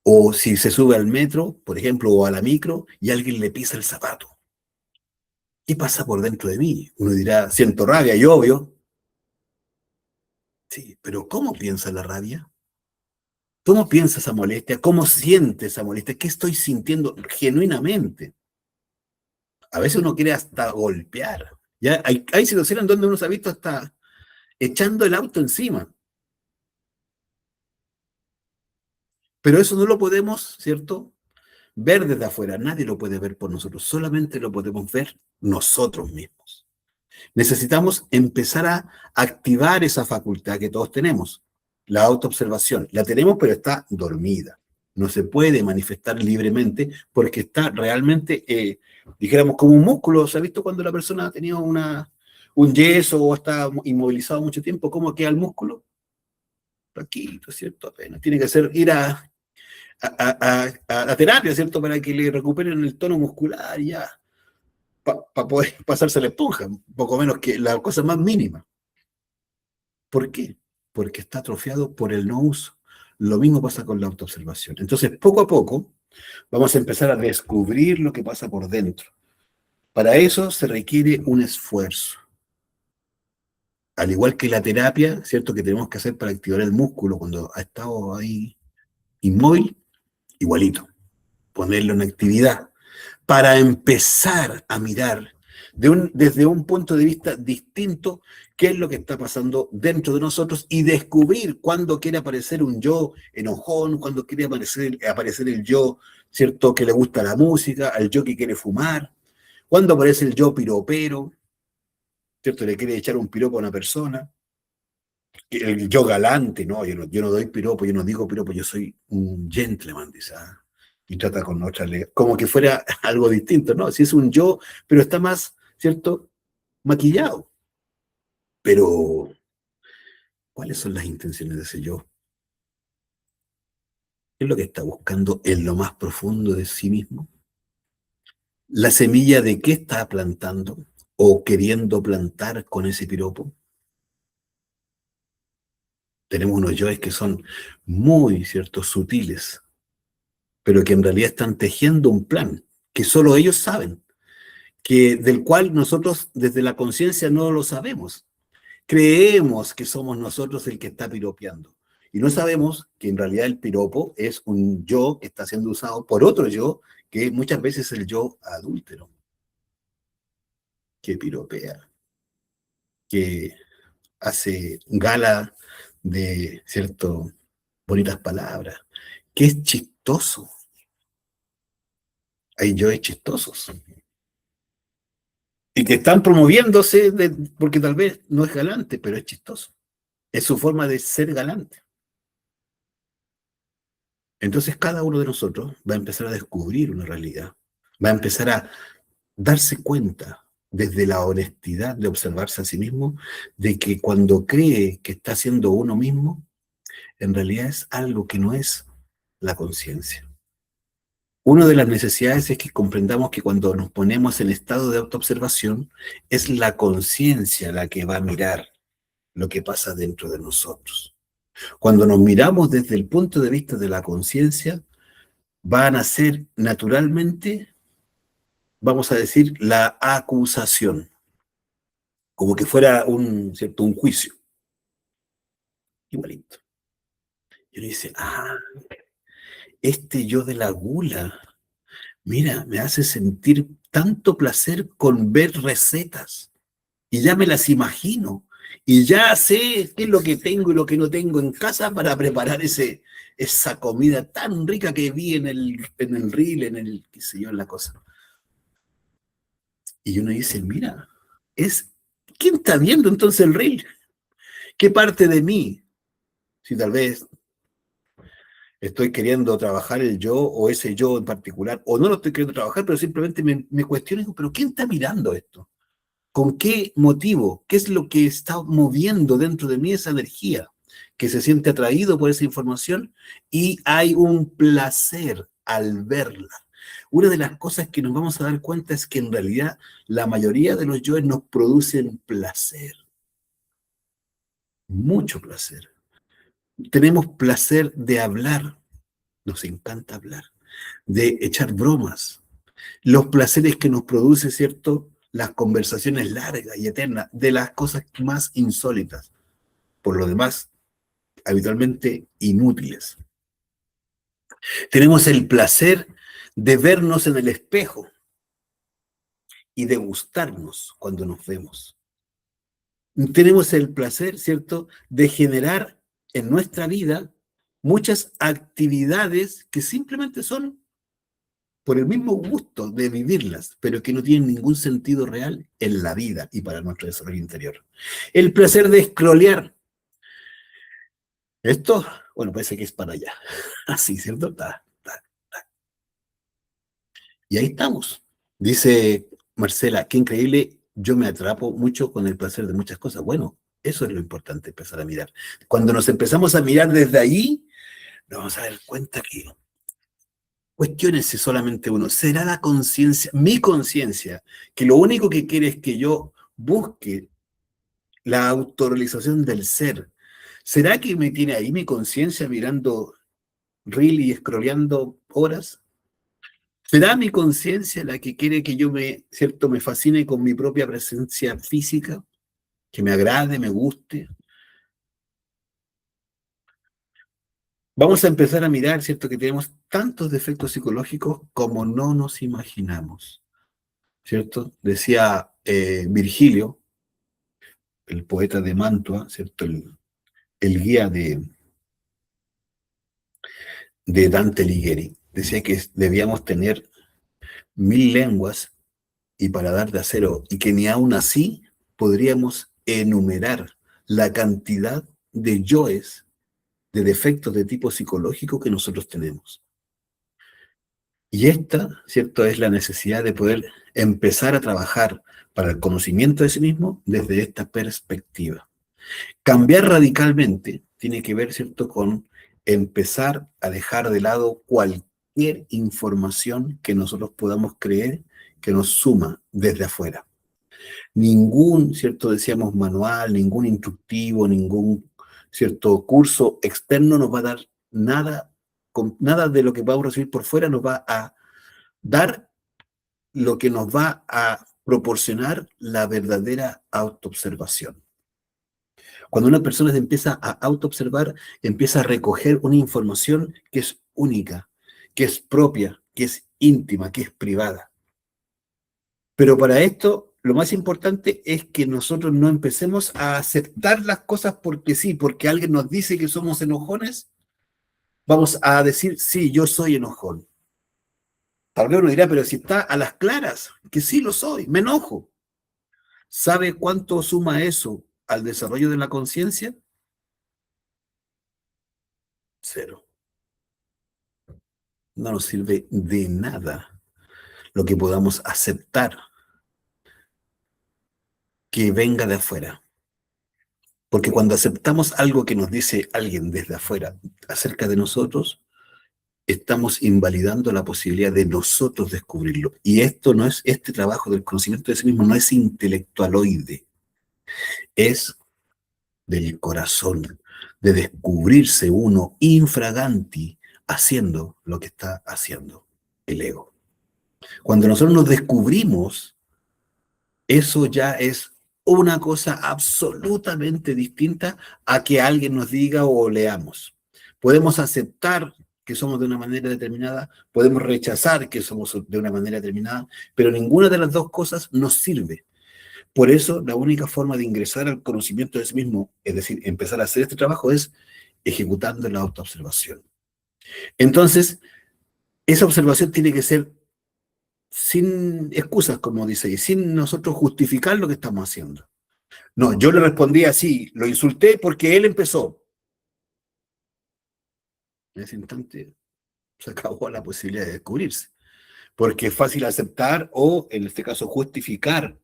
O si se sube al metro, por ejemplo, o a la micro, y alguien le pisa el zapato. ¿Qué pasa por dentro de mí? Uno dirá, siento rabia, y obvio. Sí, pero ¿cómo piensa la rabia? ¿Cómo piensa esa molestia? ¿Cómo siente esa molestia? ¿Qué estoy sintiendo genuinamente? A veces uno quiere hasta golpear. Ya hay situaciones en donde uno se ha visto hasta echando el auto encima. Pero eso no lo podemos, ¿cierto? Ver desde afuera. Nadie lo puede ver por nosotros. Solamente lo podemos ver nosotros mismos. Necesitamos empezar a activar esa facultad que todos tenemos, la autoobservación. La tenemos, pero está dormida. No se puede manifestar libremente porque está realmente, dijéramos, como un músculo. ¿Se ha visto cuando la persona ha tenido un yeso o está inmovilizado mucho tiempo? ¿Cómo queda el músculo? Tranquilo, ¿cierto? Apenas. Tiene que ser ir a la terapia, ¿cierto? Para que le recuperen el tono muscular y ya poder pasarse la esponja, un poco menos que la cosa más mínima. ¿Por qué? Porque está atrofiado por el no uso. Lo mismo pasa con la autoobservación. Entonces, poco a poco, vamos a empezar a descubrir lo que pasa por dentro. Para eso se requiere un esfuerzo. Al igual que la terapia, ¿cierto? Que tenemos que hacer para activar el músculo cuando ha estado ahí inmóvil, igualito. Ponerlo en actividad para empezar a mirar desde un punto de vista distinto qué es lo que está pasando dentro de nosotros y descubrir cuándo quiere aparecer un yo enojón, cuándo quiere aparecer el yo, ¿cierto?, que le gusta la música, el yo que quiere fumar, cuándo aparece el yo piropero, ¿cierto?, le quiere echar un piropo a una persona, el yo galante, no, yo no doy piropo, yo no digo piropo, yo soy un gentleman, dice, ¿ah? Y trata con otra ley, como que fuera algo distinto, ¿no? Si es un yo, pero está más, ¿cierto?, maquillado. Pero, ¿cuáles son las intenciones de ese yo? ¿Qué es lo que está buscando en lo más profundo de sí mismo? ¿La semilla de qué está plantando o queriendo plantar con ese piropo? Tenemos unos yoes que son muy, ¿cierto?, sutiles, pero que en realidad están tejiendo un plan que solo ellos saben. del cual nosotros desde la conciencia no lo sabemos. Creemos que somos nosotros el que está piropeando. Y no sabemos que en realidad el piropo es un yo que está siendo usado por otro yo, que muchas veces es el yo adúltero, que piropea, que hace gala de cierto bonitas palabras, que es chistoso. Hay yoes chistosos. Y que están promoviéndose porque tal vez no es galante, pero es chistoso. Es su forma de ser galante. Entonces cada uno de nosotros va a empezar a descubrir una realidad, va a empezar a darse cuenta desde la honestidad de observarse a sí mismo, de que cuando cree que está siendo uno mismo, en realidad es algo que no es la conciencia. Una de las necesidades es que comprendamos que cuando nos ponemos en estado de autoobservación, es la conciencia la que va a mirar lo que pasa dentro de nosotros. Cuando nos miramos desde el punto de vista de la conciencia, van a ser naturalmente, vamos a decir, la acusación, como que fuera un juicio, igualito. Y uno dice, este yo de la gula, mira, me hace sentir tanto placer con ver recetas, y ya me las imagino, y ya sé qué es lo que tengo y lo que no tengo en casa para preparar esa comida tan rica que vi en el reel, qué sé yo, en la cosa. Y uno dice, mira, ¿quién está viendo entonces el reel? ¿Qué parte de mí? Si tal vez estoy queriendo trabajar el yo o ese yo en particular, o no lo estoy queriendo trabajar, pero simplemente me cuestiono y digo, ¿pero quién está mirando esto? ¿Con qué motivo? ¿Qué es lo que está moviendo dentro de mí esa energía? Que se siente atraído por esa información y hay un placer al verla. Una de las cosas que nos vamos a dar cuenta es que en realidad la mayoría de los yoes nos producen placer, mucho placer. Tenemos placer de hablar, nos encanta hablar, de echar bromas, los placeres que nos produce, ¿cierto? Las conversaciones largas y eternas de las cosas más insólitas, por lo demás, habitualmente inútiles. Tenemos el placer de vernos en el espejo y de gustarnos cuando nos vemos. Tenemos el placer, ¿cierto?, de generar en nuestra vida muchas actividades que simplemente son por el mismo gusto de vivirlas, pero que no tienen ningún sentido real en la vida y para nuestro desarrollo interior. El placer de scrollear. Esto, bueno, parece que es para allá. Así, ¿cierto? Y ahí estamos. Dice Marcela, qué increíble, yo me atrapo mucho con el placer de muchas cosas. Bueno, eso es lo importante, empezar a mirar. Cuando nos empezamos a mirar desde ahí, nos vamos a dar cuenta que cuestiónese solamente uno. ¿Será la conciencia, mi conciencia, que lo único que quiere es que yo busque la autorrealización del ser? ¿Será que me tiene ahí mi conciencia mirando reel y scrolleando horas? ¿Será mi conciencia la que quiere que yo me fascine con mi propia presencia física? Que me agrade, me guste. Vamos a empezar a mirar, ¿cierto? Que tenemos tantos defectos psicológicos como no nos imaginamos, ¿cierto? Decía Virgilio, el poeta de Mantua, ¿cierto? El guía de Dante Alighieri. Decía que debíamos tener 1000 lenguas y paladar de acero, y que ni aún así podríamos enumerar la cantidad de yoes, de defectos de tipo psicológico que nosotros tenemos. Y esta, ¿cierto?, es la necesidad de poder empezar a trabajar para el conocimiento de sí mismo desde esta perspectiva. Cambiar radicalmente tiene que ver, ¿cierto?, con empezar a dejar de lado cualquier información que nosotros podamos creer que nos suma desde afuera. Ningún, ¿cierto?, decíamos manual, ningún instructivo, ningún, ¿cierto?, curso externo nos va a dar nada, nada de lo que vamos a recibir por fuera nos va a dar lo que nos va a proporcionar la verdadera autoobservación. Cuando una persona se empieza a autoobservar, empieza a recoger una información que es única, que es propia, que es íntima, que es privada. Pero para esto, lo más importante es que nosotros no empecemos a aceptar las cosas porque sí, porque alguien nos dice que somos enojones, vamos a decir, sí, yo soy enojón. Tal vez uno dirá, pero si está a las claras, que sí lo soy, me enojo. ¿Sabe cuánto suma eso al desarrollo de la conciencia? Cero. No nos sirve de nada lo que podamos aceptar que venga de afuera. Porque cuando aceptamos algo que nos dice alguien desde afuera acerca de nosotros, estamos invalidando la posibilidad de nosotros descubrirlo. Y esto no es, este trabajo del conocimiento de sí mismo no es intelectualoide, es del corazón, de descubrirse uno infraganti haciendo lo que está haciendo el ego. Cuando nosotros nos descubrimos, eso ya es una cosa absolutamente distinta a que alguien nos diga o leamos. Podemos aceptar que somos de una manera determinada, podemos rechazar que somos de una manera determinada, pero ninguna de las dos cosas nos sirve. Por eso, la única forma de ingresar al conocimiento de sí mismo, es decir, empezar a hacer este trabajo, es ejecutando la autoobservación. Entonces, esa observación tiene que ser sin excusas, como dice, y sin nosotros justificar lo que estamos haciendo. No, yo le respondí así, lo insulté porque él empezó. En ese instante se acabó la posibilidad de descubrirse, porque es fácil aceptar o, en este caso, justificar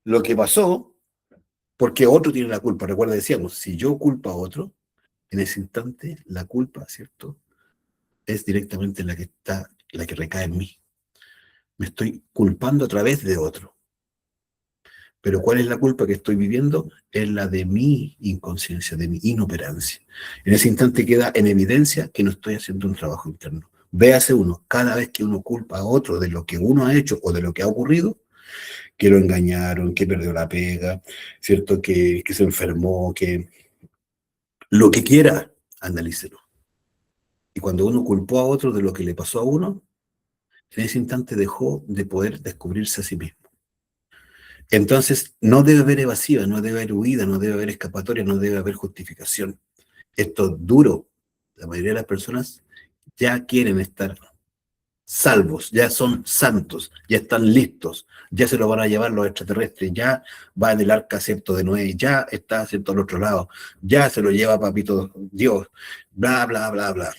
lo que pasó porque otro tiene la culpa. Recuerda, decíamos, si yo culpo a otro, en ese instante la culpa, ¿cierto? Es directamente la que recae en mí. Me estoy culpando a través de otro. Pero ¿cuál es la culpa que estoy viviendo? Es la de mi inconsciencia, de mi inoperancia. En ese instante queda en evidencia que no estoy haciendo un trabajo interno. Véase uno, cada vez que uno culpa a otro de lo que uno ha hecho o de lo que ha ocurrido, que lo engañaron, que perdió la pega, ¿cierto? Que se enfermó, que lo que quiera, analícelo. Y cuando uno culpó a otro de lo que le pasó a uno, en ese instante dejó de poder descubrirse a sí mismo. Entonces, no debe haber evasiva, no debe haber huida, no debe haber escapatoria, no debe haber justificación. Esto es duro. La mayoría de las personas ya quieren estar salvos, ya son santos, ya están listos, ya se lo van a llevar los extraterrestres, ya va en el arca, ¿cierto?, de Noé, ya está, ¿cierto?, al otro lado, ya se lo lleva papito Dios, bla, bla, bla, bla.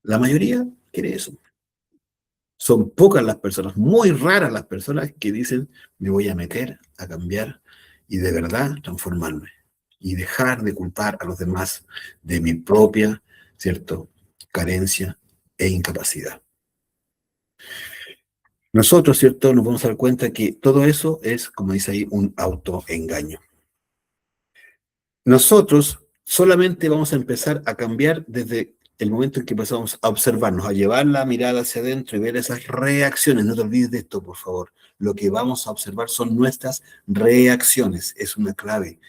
La mayoría quiere eso. Son pocas las personas, muy raras las personas que dicen, me voy a meter a cambiar y de verdad transformarme y dejar de culpar a los demás de mi propia, ¿cierto?, carencia e incapacidad. Nosotros, ¿cierto?, nos vamos a dar cuenta que todo eso es, como dice ahí, un autoengaño. Nosotros solamente vamos a empezar a cambiar desde el momento en que empezamos a observarnos, a llevar la mirada hacia adentro y ver esas reacciones. No te olvides de esto, por favor. Lo que vamos a observar son nuestras reacciones. Es una clave.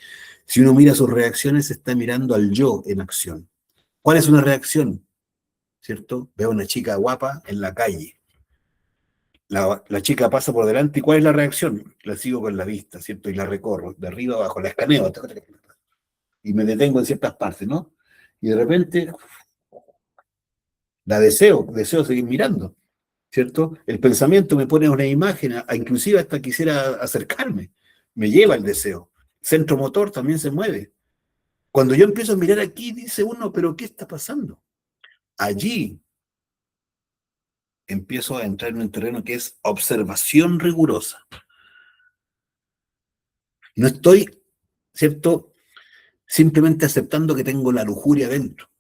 Si uno mira sus reacciones, está mirando al yo en acción. ¿Cuál es una reacción? ¿Cierto? Veo a una chica guapa en la calle. La chica pasa por delante y ¿cuál es la reacción? La sigo con la vista, ¿cierto? Y la recorro de arriba a abajo, la escaneo y me detengo en ciertas partes, ¿no? Y de repente la deseo seguir mirando, ¿cierto? El pensamiento me pone una imagen, inclusive hasta quisiera acercarme, me lleva el deseo. Centro motor también se mueve. Cuando yo empiezo a mirar aquí, dice uno, pero ¿qué está pasando? Allí empiezo a entrar en un terreno que es observación rigurosa. No estoy, ¿cierto?, simplemente aceptando que tengo la lujuria dentro.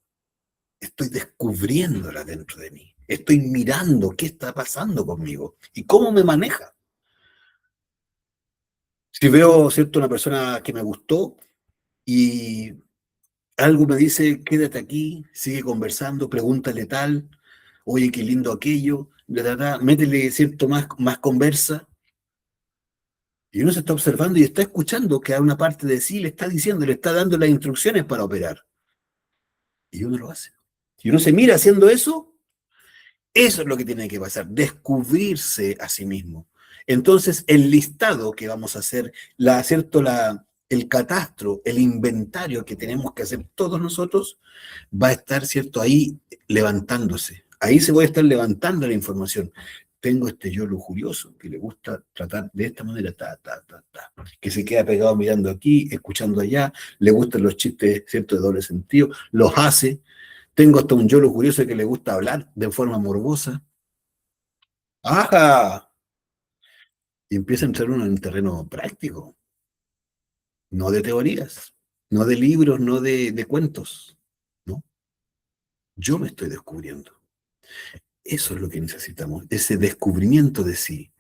Estoy descubriéndola dentro de mí. Estoy mirando qué está pasando conmigo y cómo me maneja. Si veo, ¿cierto?, una persona que me gustó y algo me dice, quédate aquí, sigue conversando, pregúntale tal, oye, qué lindo aquello, métele, ¿cierto?, más conversa. Y uno se está observando y está escuchando que a una parte de sí le está diciendo, le está dando las instrucciones para operar. Y uno lo hace. Y uno se mira haciendo eso es lo que tiene que pasar, descubrirse a sí mismo. Entonces, el listado que vamos a hacer, ¿cierto? El catastro, el inventario que tenemos que hacer todos nosotros, va a estar, ¿cierto? Ahí levantándose. Ahí se va a estar levantando la información. Tengo este yo lujurioso que le gusta tratar de esta manera, que se queda pegado mirando aquí, escuchando allá, le gustan los chistes, ¿cierto? De doble sentido, los hace. Tengo hasta un yo lujurioso que le gusta hablar de forma morbosa. ¡Ajá! Y empieza a entrar uno en un terreno práctico, no de teorías, no de libros, no de cuentos. No, yo me estoy descubriendo. Eso es lo que necesitamos, ese descubrimiento de sí,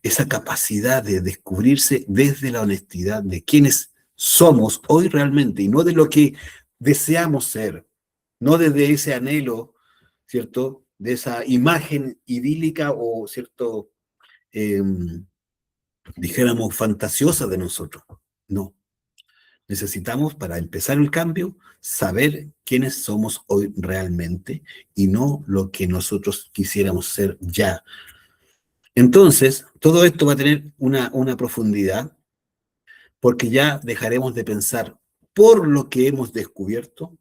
esa capacidad de descubrirse desde la honestidad de quienes somos hoy realmente y no de lo que deseamos ser, no desde ese anhelo, ¿cierto? De esa imagen idílica o, ¿cierto? Eh, dijéramos, fantasiosa de nosotros. No. Necesitamos, para empezar el cambio, saber quiénes somos hoy realmente y no lo que nosotros quisiéramos ser ya. Entonces, todo esto va a tener una profundidad porque ya dejaremos de pensar por lo que hemos descubierto,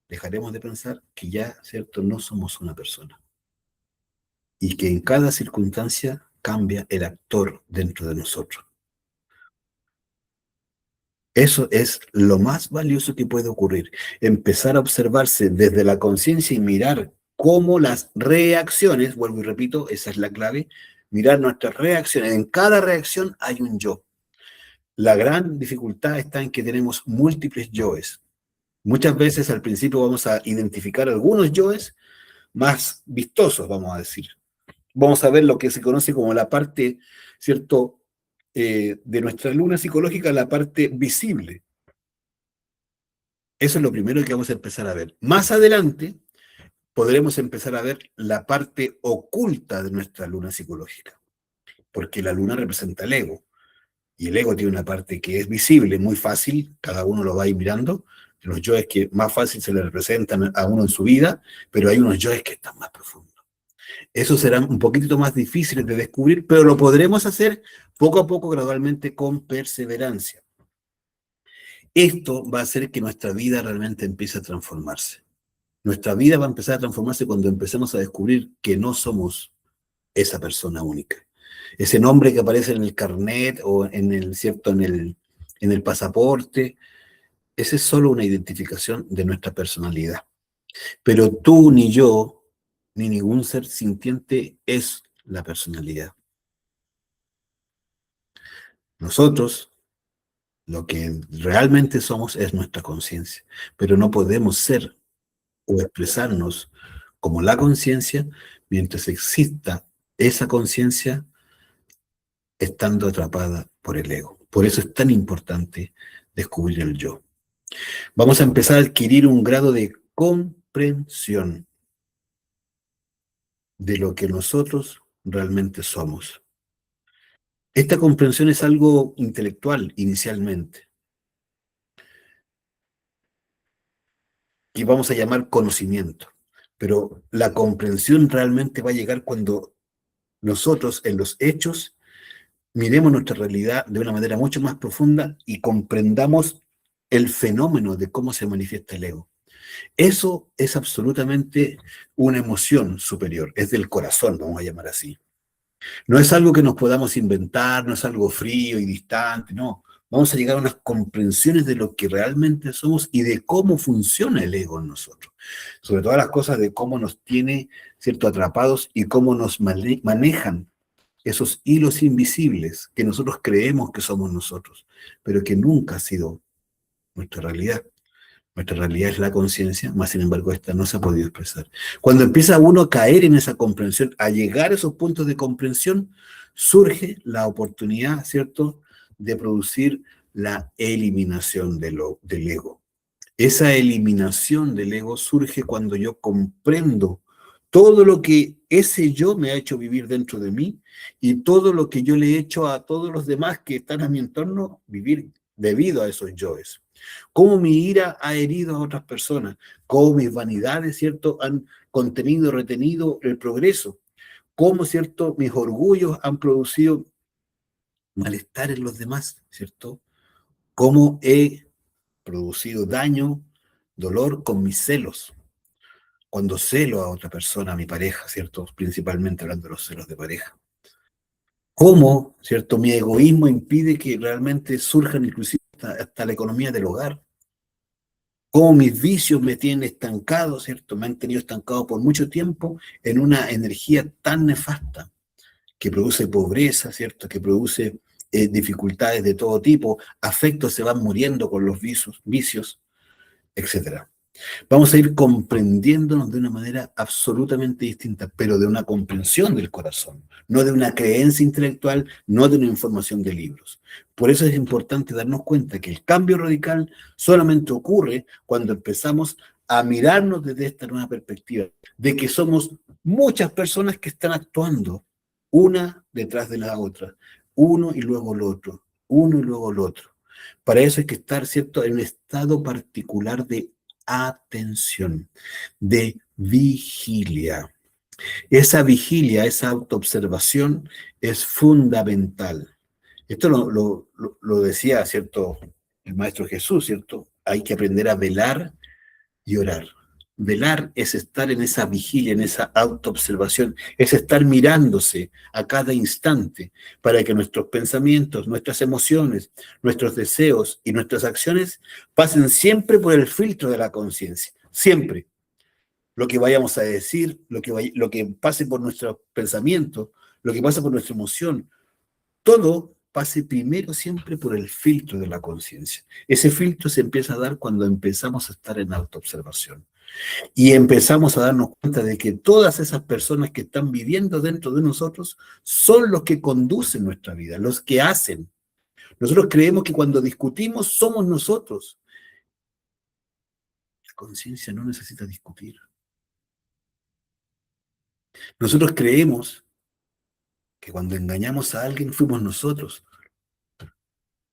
dejaremos de pensar que ya, ¿cierto?, no somos una persona y que en cada circunstancia cambia el actor dentro de nosotros. Eso es lo más valioso que puede ocurrir. Empezar a observarse desde la conciencia y mirar cómo las reacciones, vuelvo y repito, esa es la clave, mirar nuestras reacciones. En cada reacción hay un yo. La gran dificultad está en que tenemos múltiples yoes. Muchas veces al principio vamos a identificar algunos yoes más vistosos, vamos a decir. Vamos a ver lo que se conoce como la parte, ¿cierto?, de nuestra luna psicológica, la parte visible. Eso es lo primero que vamos a empezar a ver. Más adelante podremos empezar a ver la parte oculta de nuestra luna psicológica, porque la luna representa el ego, y el ego tiene una parte que es visible, muy fácil, cada uno lo va a ir mirando, los yoes que más fácil se le representan a uno en su vida, pero hay unos yoes que están más profundos. Esos serán un poquito más difíciles de descubrir, pero lo podremos hacer poco a poco, gradualmente, con perseverancia. Esto va a hacer que nuestra vida realmente empiece a transformarse. Nuestra vida va a empezar a transformarse cuando empecemos a descubrir que no somos esa persona única. Ese nombre que aparece en el carnet o ¿cierto? En el pasaporte, esa es solo una identificación de nuestra personalidad. Pero tú, ni yo, ni ningún ser sintiente es la personalidad. Nosotros, lo que realmente somos es nuestra conciencia, pero no podemos ser o expresarnos como la conciencia mientras exista esa conciencia estando atrapada por el ego. Por eso es tan importante descubrir el yo. Vamos a empezar a adquirir un grado de comprensión de lo que nosotros realmente somos. Esta comprensión es algo intelectual inicialmente, que vamos a llamar conocimiento, pero la comprensión realmente va a llegar cuando nosotros en los hechos miremos nuestra realidad de una manera mucho más profunda y comprendamos el fenómeno de cómo se manifiesta el ego. Eso es absolutamente una emoción superior, es del corazón, vamos a llamar así. No es algo que nos podamos inventar, no es algo frío y distante, no. Vamos a llegar a unas comprensiones de lo que realmente somos y de cómo funciona el ego en nosotros. Sobre todas las cosas de cómo nos tiene, ¿cierto?, atrapados y cómo nos manejan esos hilos invisibles que nosotros creemos que somos nosotros, pero que nunca ha sido nuestra realidad. Nuestra realidad es la conciencia, más sin embargo esta no se ha podido expresar. Cuando empieza uno a caer en esa comprensión, a llegar a esos puntos de comprensión, surge la oportunidad, ¿cierto?, de producir la eliminación del ego. Esa eliminación del ego surge cuando yo comprendo todo lo que ese yo me ha hecho vivir dentro de mí y todo lo que yo le he hecho a todos los demás que están a mi entorno vivir debido a esos yoes. Cómo mi ira ha herido a otras personas, cómo mis vanidades, ¿cierto?, han contenido, retenido el progreso, cómo, ¿cierto?, mis orgullos han producido malestar en los demás, ¿cierto? Cómo he producido daño, dolor con mis celos. Cuando celo a otra persona, a mi pareja, ¿cierto? Principalmente hablando de los celos de pareja. Cómo, ¿cierto? Mi egoísmo impide que realmente surjan inclusive hasta la economía del hogar. Cómo mis vicios me tienen estancado, ¿cierto? Me han tenido estancado por mucho tiempo en una energía tan nefasta que produce pobreza, ¿cierto? Que produce dificultades de todo tipo, afectos se van muriendo con los vicios, etcétera. Vamos a ir comprendiéndonos de una manera absolutamente distinta, pero de una comprensión del corazón, no de una creencia intelectual, no de una información de libros. Por eso es importante darnos cuenta que el cambio radical solamente ocurre cuando empezamos a mirarnos desde esta nueva perspectiva, de que somos muchas personas que están actuando una detrás de la otra, uno y luego el otro, uno y luego el otro. Para eso hay que estar, ¿cierto?, en un estado particular de atención, de vigilia. Esa vigilia, esa autoobservación es fundamental. Esto lo decía, ¿cierto?, el Maestro Jesús, ¿cierto? Hay que aprender a velar y orar. Velar es estar en esa vigilia, en esa autoobservación, es estar mirándose a cada instante para que nuestros pensamientos, nuestras emociones, nuestros deseos y nuestras acciones pasen siempre por el filtro de la conciencia. Siempre. Lo que vayamos a decir, lo que pase por nuestros pensamientos, lo que pase por nuestra emoción, todo pase primero siempre por el filtro de la conciencia. Ese filtro se empieza a dar cuando empezamos a estar en autoobservación. Y empezamos a darnos cuenta de que todas esas personas que están viviendo dentro de nosotros son los que conducen nuestra vida, los que hacen. Nosotros creemos que cuando discutimos somos nosotros. La conciencia no necesita discutir. Nosotros creemos que cuando engañamos a alguien fuimos nosotros.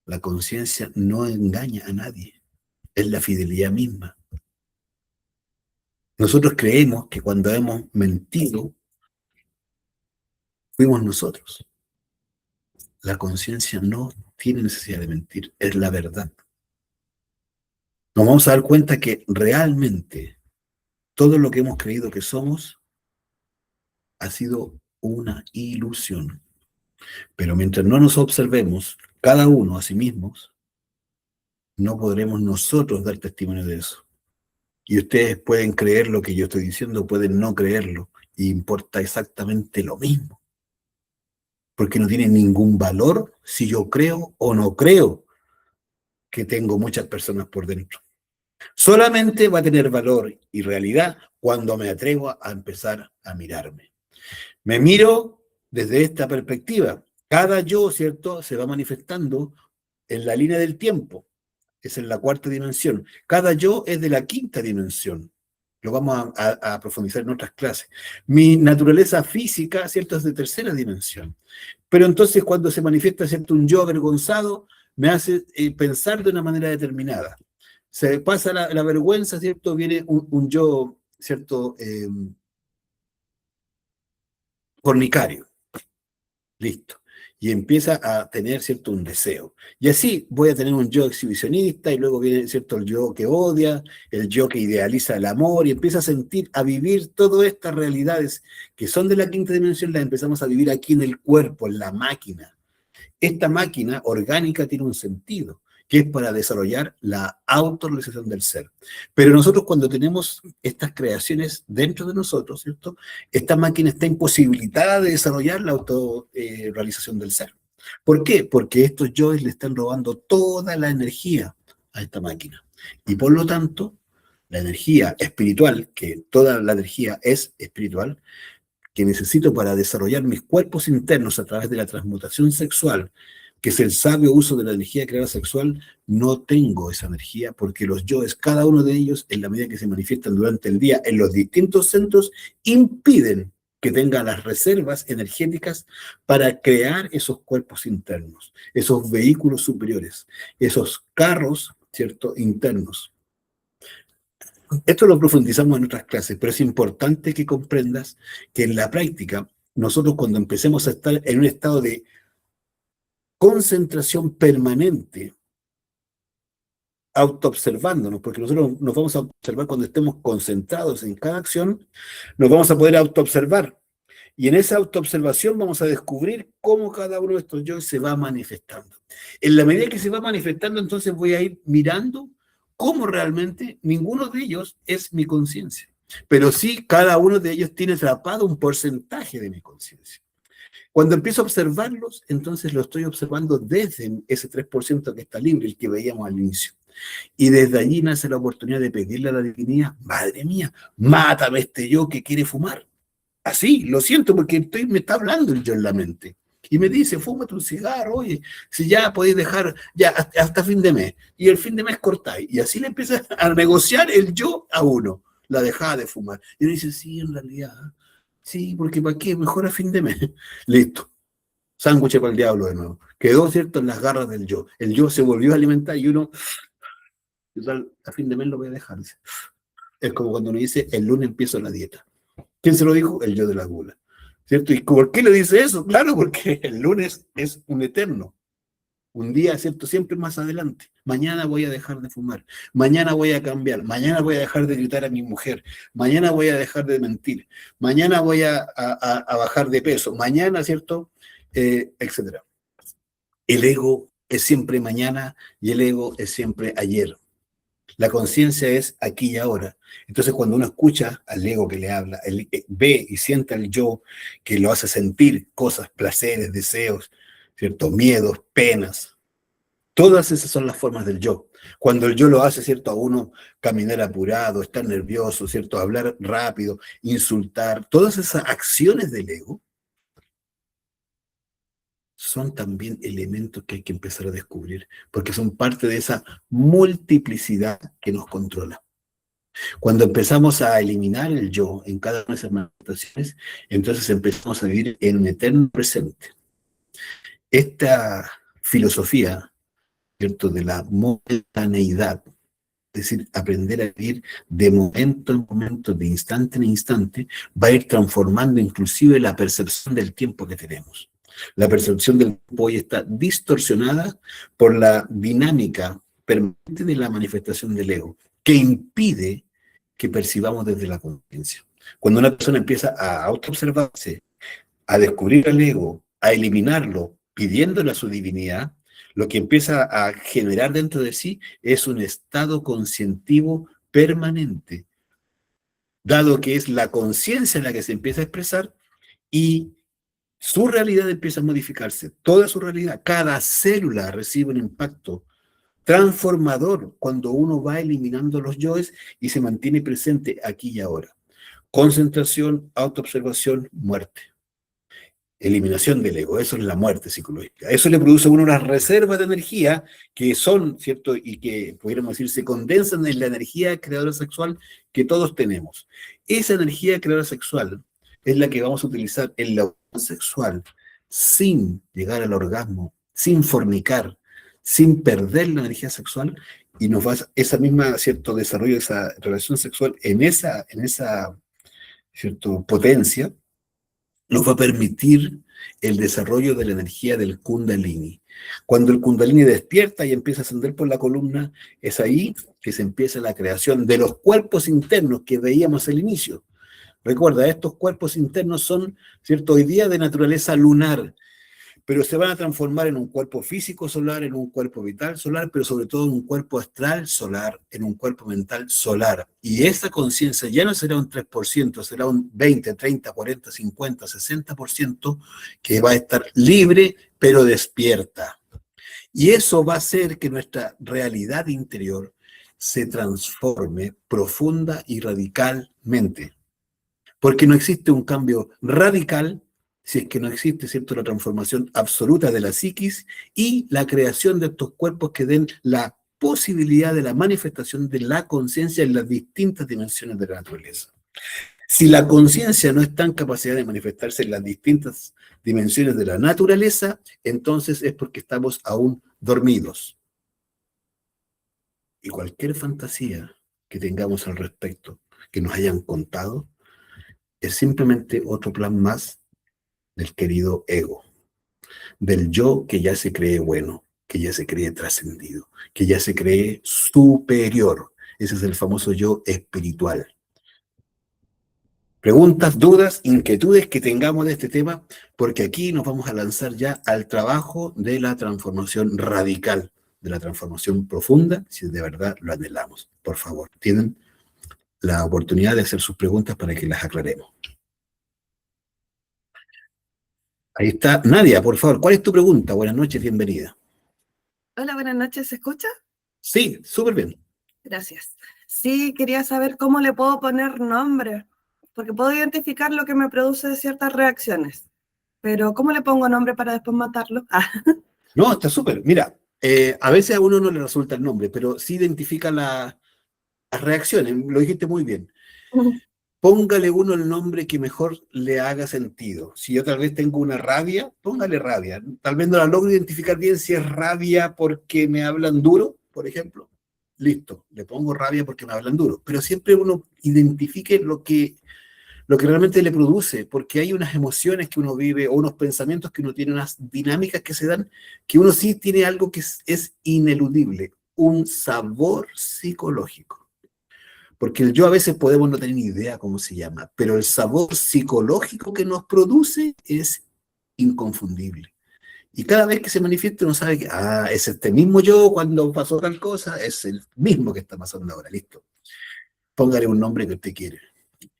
La conciencia no engaña a nadie. Es la fidelidad misma. Nosotros creemos que cuando hemos mentido fuimos nosotros. La conciencia no tiene necesidad de mentir, es la verdad. Nos vamos a dar cuenta que realmente todo lo que hemos creído que somos ha sido una ilusión. Pero mientras no nos observemos, cada uno a sí mismos, no podremos nosotros dar testimonio de eso. Y ustedes pueden creer lo que yo estoy diciendo, pueden no creerlo, y importa exactamente lo mismo. Porque no tiene ningún valor si yo creo o no creo que tengo muchas personas por dentro. Solamente va a tener valor y realidad cuando me atrevo a empezar a mirarme. Me miro desde esta perspectiva. Cada yo, ¿cierto?, se va manifestando en la línea del tiempo. Es en la cuarta dimensión. Cada yo es de la quinta dimensión. Lo vamos a profundizar en otras clases. Mi naturaleza física, ¿cierto?, es de tercera dimensión. Pero entonces cuando se manifiesta, ¿cierto?, un yo avergonzado, me hace pensar de una manera determinada. Se pasa la vergüenza, ¿cierto? Viene un yo, ¿cierto?, fornicario. Listo. Y empieza a tener, ¿cierto?, un deseo. Y así voy a tener un yo exhibicionista y luego viene, ¿cierto?, el yo que odia, el yo que idealiza el amor y empieza a sentir, a vivir todas estas realidades que son de la quinta dimensión, las empezamos a vivir aquí en el cuerpo, en la máquina. Esta máquina orgánica tiene un sentido, que es para desarrollar la autorrealización del ser. Pero nosotros cuando tenemos estas creaciones dentro de nosotros, ¿cierto?, esta máquina está imposibilitada de desarrollar la autorrealización del ser. ¿Por qué? Porque estos yoes le están robando toda la energía a esta máquina. Y por lo tanto, la energía espiritual, que toda la energía es espiritual, que necesito para desarrollar mis cuerpos internos a través de la transmutación sexual, que es el sabio uso de la energía creadora sexual, no tengo esa energía porque los yoes, cada uno de ellos, en la medida que se manifiestan durante el día en los distintos centros, impiden que tenga las reservas energéticas para crear esos cuerpos internos, esos vehículos superiores, esos carros, ¿cierto?, internos. Esto lo profundizamos en otras clases, pero es importante que comprendas que en la práctica, nosotros cuando empecemos a estar en un estado de concentración permanente, autoobservándonos, porque nosotros nos vamos a observar cuando estemos concentrados en cada acción, nos vamos a poder autoobservar. Y en esa autoobservación vamos a descubrir cómo cada uno de estos yo se va manifestando. En la medida que se va manifestando, entonces voy a ir mirando cómo realmente ninguno de ellos es mi conciencia. Pero sí, cada uno de ellos tiene atrapado un porcentaje de mi conciencia. Cuando empiezo a observarlos, entonces lo estoy observando desde ese 3% que está libre, el que veíamos al inicio. Y desde allí nace la oportunidad de pedirle a la divinidad, madre mía, mátame este yo que quiere fumar. Así, lo siento porque me está hablando el yo en la mente. Y me dice, fúmate un cigarro, oye, si ya podéis dejar, ya hasta fin de mes. Y el fin de mes cortáis. Y así le empieza a negociar el yo a uno, la dejada de fumar. Y uno dice, sí, en realidad, sí, porque ¿para qué? Mejor a fin de mes. Listo. Sándwich para el diablo de nuevo. Quedó, ¿cierto?, en las garras del yo. El yo se volvió a alimentar y uno, a fin de mes lo voy a dejar. Dice. Es como cuando uno dice, el lunes empiezo la dieta. ¿Quién se lo dijo? El yo de la gula. ¿Cierto? ¿Y por qué le dice eso? Claro, porque el lunes es un eterno. Un día, ¿cierto? Siempre más adelante. Mañana voy a dejar de fumar. Mañana voy a cambiar. Mañana voy a dejar de gritar a mi mujer. Mañana voy a dejar de mentir. Mañana voy a bajar de peso. Mañana, ¿cierto? Etcétera. El ego es siempre mañana y el ego es siempre ayer. La conciencia es aquí y ahora. Entonces, cuando uno escucha al ego que le habla, ve y siente al yo que lo hace sentir cosas, placeres, deseos, ¿cierto? Miedos, penas. Todas esas son las formas del yo. Cuando el yo lo hace, ¿cierto?, a uno caminar apurado, estar nervioso, ¿cierto?, hablar rápido, insultar, todas esas acciones del ego son también elementos que hay que empezar a descubrir, porque son parte de esa multiplicidad que nos controla. Cuando empezamos a eliminar el yo en cada una de esas manifestaciones, entonces empezamos a vivir en un eterno presente. Esta filosofía, ¿cierto?, de la momentaneidad, es decir, aprender a vivir de momento en momento, de instante en instante, va a ir transformando inclusive la percepción del tiempo que tenemos. La percepción del tiempo hoy está distorsionada por la dinámica permanente de la manifestación del ego, que impide que percibamos desde la conciencia. Cuando una persona empieza a autoobservarse, a descubrir el ego, a eliminarlo, pidiéndole a su divinidad, lo que empieza a generar dentro de sí es un estado conscientivo permanente, dado que es la conciencia la que se empieza a expresar y su realidad empieza a modificarse, toda su realidad, cada célula recibe un impacto transformador cuando uno va eliminando los yoes y se mantiene presente aquí y ahora. Concentración, autoobservación, muerte. Eliminación del ego, eso es la muerte psicológica. Eso le produce a uno unas reservas de energía que son, ¿cierto? Y que, pudiéramos decir, se condensan en la energía creadora sexual que todos tenemos. Esa energía creadora sexual es la que vamos a utilizar en la unión sexual sin llegar al orgasmo, sin fornicar, sin perder la energía sexual, y nos va esa misma, ¿cierto?, desarrollo de esa relación sexual en esa ¿cierto?, potencia, nos va a permitir el desarrollo de la energía del Kundalini. Cuando el Kundalini despierta y empieza a ascender por la columna, es ahí que se empieza la creación de los cuerpos internos que veíamos al inicio. Recuerda, estos cuerpos internos son, ¿cierto?, hoy día de naturaleza lunar, pero se van a transformar en un cuerpo físico solar, en un cuerpo vital solar, pero sobre todo en un cuerpo astral solar, en un cuerpo mental solar. Y esa conciencia ya no será un 3%, será un 20, 30, 40, 50, 60% que va a estar libre, pero despierta. Y eso va a hacer que nuestra realidad interior se transforme profunda y radicalmente. Porque no existe un cambio radical si es que no existe, ¿cierto?, la transformación absoluta de la psiquis y la creación de estos cuerpos que den la posibilidad de la manifestación de la conciencia en las distintas dimensiones de la naturaleza. Si la conciencia no está en capacidad de manifestarse en las distintas dimensiones de la naturaleza, entonces es porque estamos aún dormidos. Y cualquier fantasía que tengamos al respecto, que nos hayan contado, es simplemente otro plan más del querido ego, del yo que ya se cree bueno, que ya se cree trascendido, que ya se cree superior. Ese es el famoso yo espiritual. Preguntas, dudas, inquietudes que tengamos de este tema, porque aquí nos vamos a lanzar ya al trabajo de la transformación radical, de la transformación profunda, si de verdad lo anhelamos. Por favor, tienen la oportunidad de hacer sus preguntas para que las aclaremos. Ahí está Nadia, por favor, ¿cuál es tu pregunta? Buenas noches, bienvenida. Hola, buenas noches, ¿se escucha? Sí, súper bien. Gracias. Sí, quería saber cómo le puedo poner nombre, porque puedo identificar lo que me produce ciertas reacciones, pero ¿cómo le pongo nombre para después matarlo? No, está súper. Mira, a veces a uno no le resulta el nombre, pero sí identifica las reacciones. Lo dijiste muy bien. Póngale uno el nombre que mejor le haga sentido. Si yo tal vez tengo una rabia, póngale rabia. Tal vez no la logro identificar bien si es rabia porque me hablan duro, por ejemplo. Listo, le pongo rabia porque me hablan duro. Pero siempre uno identifique lo que realmente le produce, porque hay unas emociones que uno vive o unos pensamientos que uno tiene, unas dinámicas que se dan, que uno sí tiene algo que es ineludible, un sabor psicológico. Porque el yo a veces podemos no tener ni idea cómo se llama, pero el sabor psicológico que nos produce es inconfundible. Y cada vez que se manifiesta uno sabe que, es este mismo yo cuando pasó tal cosa, es el mismo que está pasando ahora, listo. Póngale un nombre que usted quiere.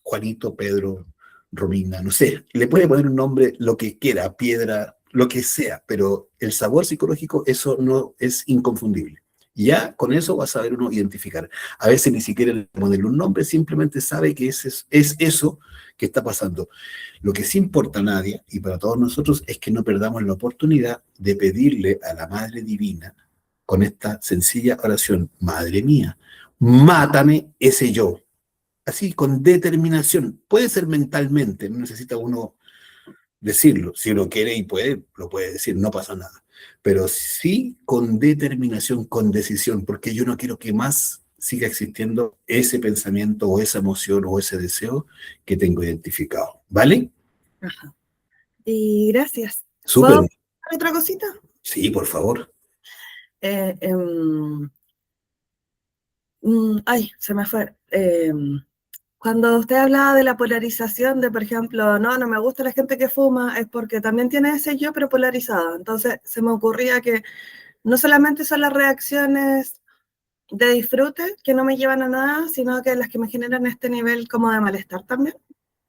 Juanito, Pedro, Romina, no sé. Le puede poner un nombre lo que quiera, piedra, lo que sea, pero el sabor psicológico, eso no es inconfundible. Y ya con eso va a saber uno identificar. A veces ni siquiera le ponerle un nombre, simplemente sabe que es eso que está pasando. Lo que sí importa a nadie, y para todos nosotros, es que no perdamos la oportunidad de pedirle a la Madre Divina, con esta sencilla oración: Madre mía, mátame ese yo. Así, con determinación. Puede ser mentalmente, no necesita uno decirlo. Si uno quiere y puede, lo puede decir, no pasa nada. Pero sí con determinación, con decisión, porque yo no quiero que más siga existiendo ese pensamiento o esa emoción o ese deseo que tengo identificado. ¿Vale? Ajá. Y gracias. ¿Puedo Súper. hacer otra cosita? Sí, por favor. Eh, em, ay, se me fue. Cuando usted hablaba de la polarización, de por ejemplo, no me gusta la gente que fuma, es porque también tiene ese yo, pero polarizado. Entonces se me ocurría que no solamente son las reacciones de disfrute que no me llevan a nada, sino que las que me generan este nivel como de malestar también.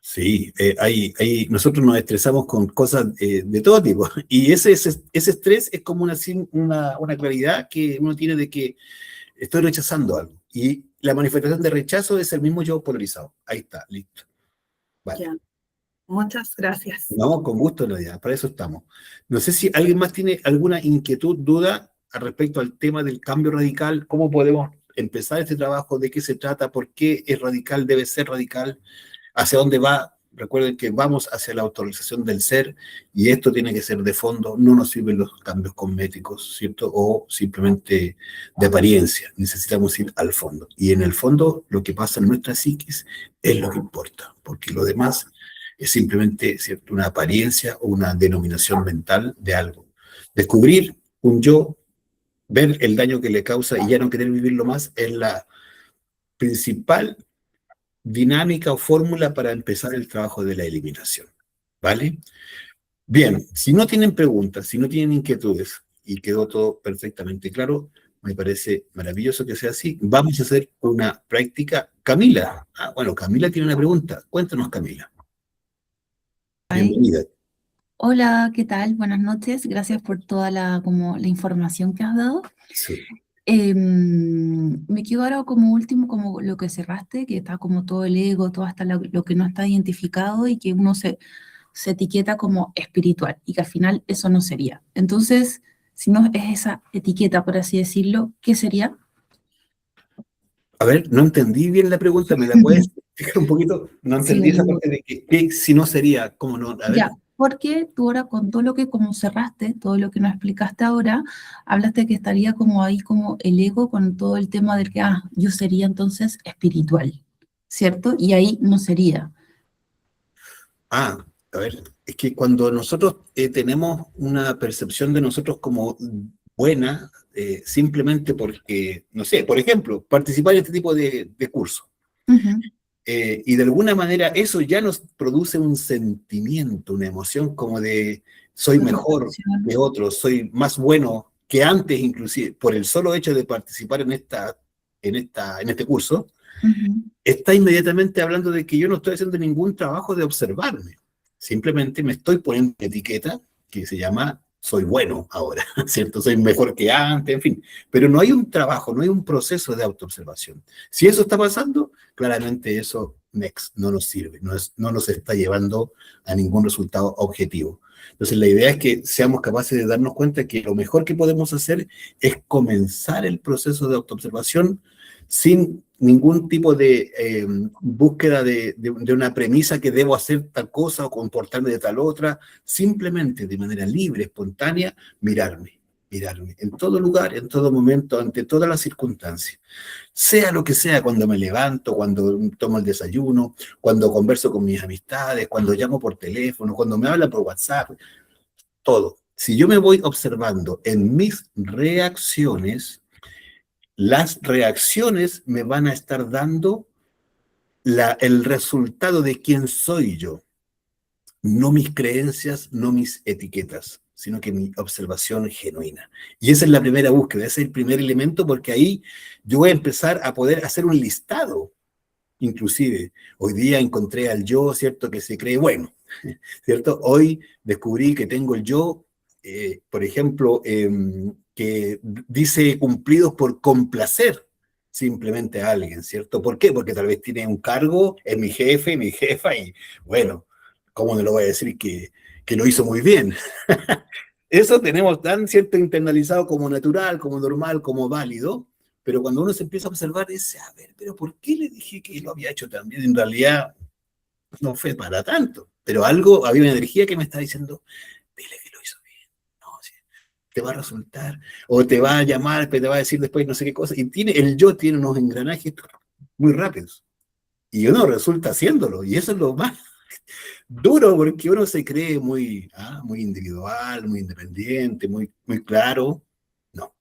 Sí, nosotros nos estresamos con cosas de todo tipo. Y ese estrés es como una claridad que uno tiene de que estoy rechazando algo. Y la manifestación de rechazo es el mismo yo polarizado. Ahí está, listo. Vale. Ya, muchas gracias. No, con gusto, Nadia, para eso estamos. No sé si alguien más tiene alguna inquietud, duda al respecto al tema del cambio radical, cómo podemos empezar este trabajo, de qué se trata, por qué es radical, debe ser radical, hacia dónde va. Recuerden que vamos hacia la autorización del ser y esto tiene que ser de fondo, no nos sirven los cambios cosméticos, ¿cierto? O simplemente de apariencia, necesitamos ir al fondo. Y en el fondo lo que pasa en nuestra psiquis es lo que importa, porque lo demás es simplemente, ¿cierto?, una apariencia o una denominación mental de algo. Descubrir un yo, ver el daño que le causa y ya no querer vivirlo más es la principal dinámica o fórmula para empezar el trabajo de la eliminación. ¿Vale? Bien, si no tienen preguntas, si no tienen inquietudes y quedó todo perfectamente claro, me parece maravilloso que sea así. Vamos a hacer una práctica. Camila. Bueno, Camila tiene una pregunta. Cuéntanos, Camila. Ay, Bienvenida. hola, ¿qué tal? Buenas noches. Gracias por toda como la información que has dado. Sí. Me quedo ahora como último, como lo que cerraste, que está como todo el ego, todo hasta lo que no está identificado y que uno se etiqueta como espiritual y que al final eso no sería. Entonces, si no es esa etiqueta, por así decirlo, ¿qué sería? A ver, no entendí bien la pregunta, ¿me la puedes explicar un poquito? No Sí, entendí esa parte de que si no sería, ¿cómo no? A ver. ya, porque tú ahora con todo lo que como cerraste, todo lo que nos explicaste ahora, hablaste que estaría como ahí como el ego con todo el tema del que, yo sería entonces espiritual, ¿cierto? Y ahí no sería. Ah, a ver, es que cuando nosotros tenemos una percepción de nosotros como buena, simplemente porque, no sé, por ejemplo, participar en este tipo de cursos, Ujú. y de alguna manera eso ya nos produce un sentimiento, una emoción como de soy mejor que Satisfacción. otros, soy más bueno que antes inclusive, por el solo hecho de participar en este curso, Ujú. está inmediatamente hablando de que yo no estoy haciendo ningún trabajo de observarme. Simplemente me estoy poniendo una etiqueta que se llama soy bueno ahora, ¿cierto? Soy mejor que antes, en fin. Pero no hay un trabajo, no hay un proceso de autoobservación. Si eso está pasando, claramente eso next, no nos sirve, no nos está llevando a ningún resultado objetivo. Entonces la idea es que seamos capaces de darnos cuenta que lo mejor que podemos hacer es comenzar el proceso de autoobservación sin ningún tipo de búsqueda de una premisa que debo hacer tal cosa o comportarme de tal otra, simplemente de manera libre, espontánea, mirarme en todo lugar, en todo momento, ante todas las circunstancias. Sea lo que sea, cuando me levanto, cuando tomo el desayuno, cuando converso con mis amistades, cuando llamo por teléfono, cuando me hablan por WhatsApp, todo. Si yo me voy observando en mis reacciones, las reacciones me van a estar dando el resultado de quién soy yo, no mis creencias, no mis etiquetas, sino que mi observación genuina. Y esa es la primera búsqueda, ese es el primer elemento, porque ahí yo voy a empezar a poder hacer un listado. Inclusive, hoy día encontré al yo, ¿cierto?, que se cree bueno, ¿cierto? Hoy descubrí que tengo el yo, por ejemplo, que dice cumplidos por complacer simplemente a alguien, ¿cierto? ¿Por qué? Porque tal vez tiene un cargo, es mi jefe, mi jefa, y bueno, ¿cómo no lo voy a decir que lo hizo muy bien? Eso tenemos tan cierto internalizado como natural, como normal, como válido, pero cuando uno se empieza a observar, dice, a ver, pero ¿por qué le dije que lo había hecho tan bien? En realidad no fue para tanto, pero algo, había una energía que me está diciendo, dile que lo hizo bien, no, sí, te va a resultar, o te va a llamar, te va a decir después no sé qué cosa, y el yo tiene unos engranajes muy rápidos, y uno resulta haciéndolo, y eso es lo más duro, porque uno se cree muy individual, muy independiente, muy claro. No,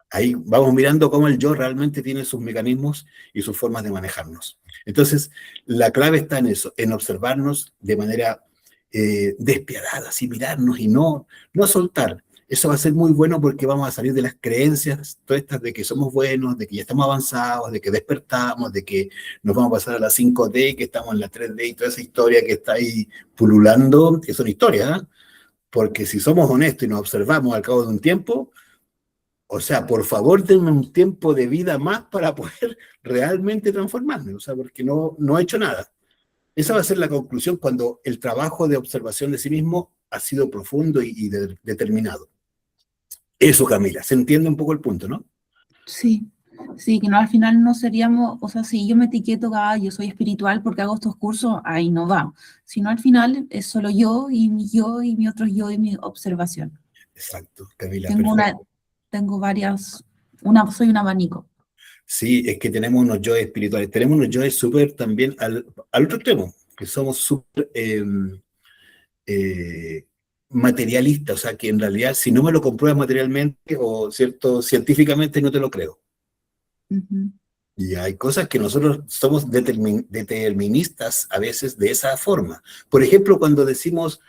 ahí vamos mirando cómo el yo realmente tiene sus mecanismos y sus formas de manejarnos. Entonces, la clave está en eso, en observarnos de manera despiadada, así mirarnos y no soltar. Eso va a ser muy bueno porque vamos a salir de las creencias, todas estas de que somos buenos, de que ya estamos avanzados, de que despertamos, de que nos vamos a pasar a la 5D, que estamos en la 3D y toda esa historia que está ahí pululando, que son historias, ¿eh? Porque si somos honestos y nos observamos al cabo de un tiempo, o sea, por favor, denme un tiempo de vida más para poder realmente transformarme, o sea, porque no he hecho nada. Esa va a ser la conclusión cuando el trabajo de observación de sí mismo ha sido profundo y determinado. Eso, Camila, se entiende un poco el punto, ¿no? Sí, sí, que no al final no seríamos, o sea, si yo me etiqueto, yo soy espiritual porque hago estos cursos, ahí no va, sino al final es solo yo y mi otro yo y mi observación. Exacto, Camila, Tengo perfecto. tengo varias, soy un abanico. Sí, es que tenemos unos yoes espirituales, tenemos unos yoes súper también al otro extremo, que somos súper eh, materialistas, o sea, que en realidad si no me lo compruebas materialmente o cierto científicamente no te lo creo. Ujú. Y hay cosas que nosotros somos deterministas a veces de esa forma. Por ejemplo, cuando decimos,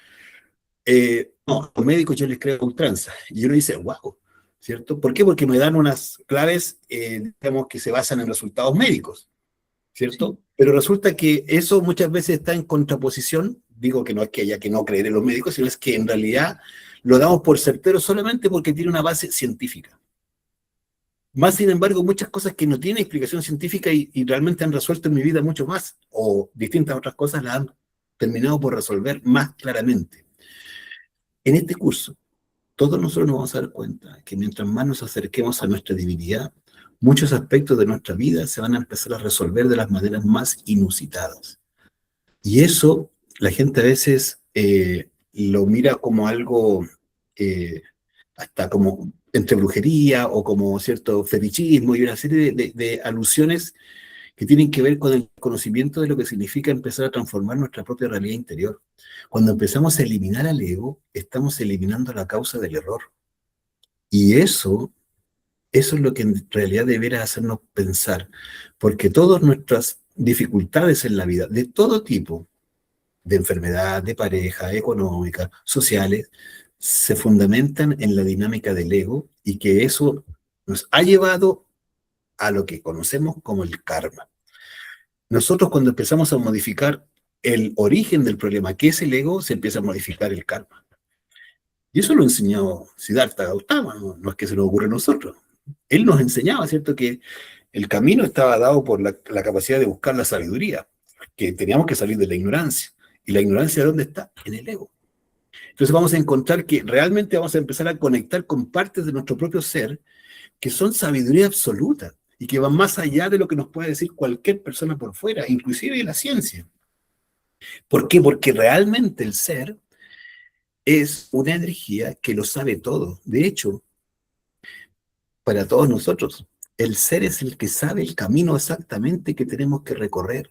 no, a los médicos yo les creo a ultranza, y uno dice, wow, ¿cierto? ¿Por qué? Porque me dan unas claves, digamos, que se basan en resultados médicos, Sí. ¿cierto? Pero resulta que eso muchas veces está en contraposición, digo que no es que haya que no creer en los médicos, sino es que en realidad lo damos por certero solamente porque tiene una base científica. Más sin embargo, muchas cosas que no tienen explicación científica y realmente han resuelto en mi vida mucho más, o distintas otras cosas las han terminado por resolver más claramente. En este curso, todos nosotros nos vamos a dar cuenta que mientras más nos acerquemos a nuestra divinidad, muchos aspectos de nuestra vida se van a empezar a resolver de las maneras más inusitadas. Y eso la gente a veces lo mira como algo hasta como entre brujería o como cierto fetichismo y una serie de alusiones que tienen que ver con el conocimiento de lo que significa empezar a transformar nuestra propia realidad interior. Cuando empezamos a eliminar al ego, estamos eliminando la causa del error. Y eso es lo que en realidad debería hacernos pensar, porque todas nuestras dificultades en la vida, de todo tipo, de enfermedad, de pareja, económica, sociales, se fundamentan en la dinámica del ego y que eso nos ha llevado a lo que conocemos como el karma. Nosotros cuando empezamos a modificar el origen del problema, que es el ego, se empieza a modificar el karma. Y eso lo enseñó Siddhartha Gautama, no es que se nos ocurra a nosotros. Él nos enseñaba, ¿cierto?, que el camino estaba dado por la capacidad de buscar la sabiduría, que teníamos que salir de la ignorancia. ¿Y la ignorancia dónde está? En el ego. Entonces vamos a encontrar que realmente vamos a empezar a conectar con partes de nuestro propio ser que son sabiduría absoluta y que van más allá de lo que nos puede decir cualquier persona por fuera, inclusive la ciencia. ¿Por qué? Porque realmente el ser es una energía que lo sabe todo. De hecho, para todos nosotros, el ser es el que sabe el camino exactamente que tenemos que recorrer.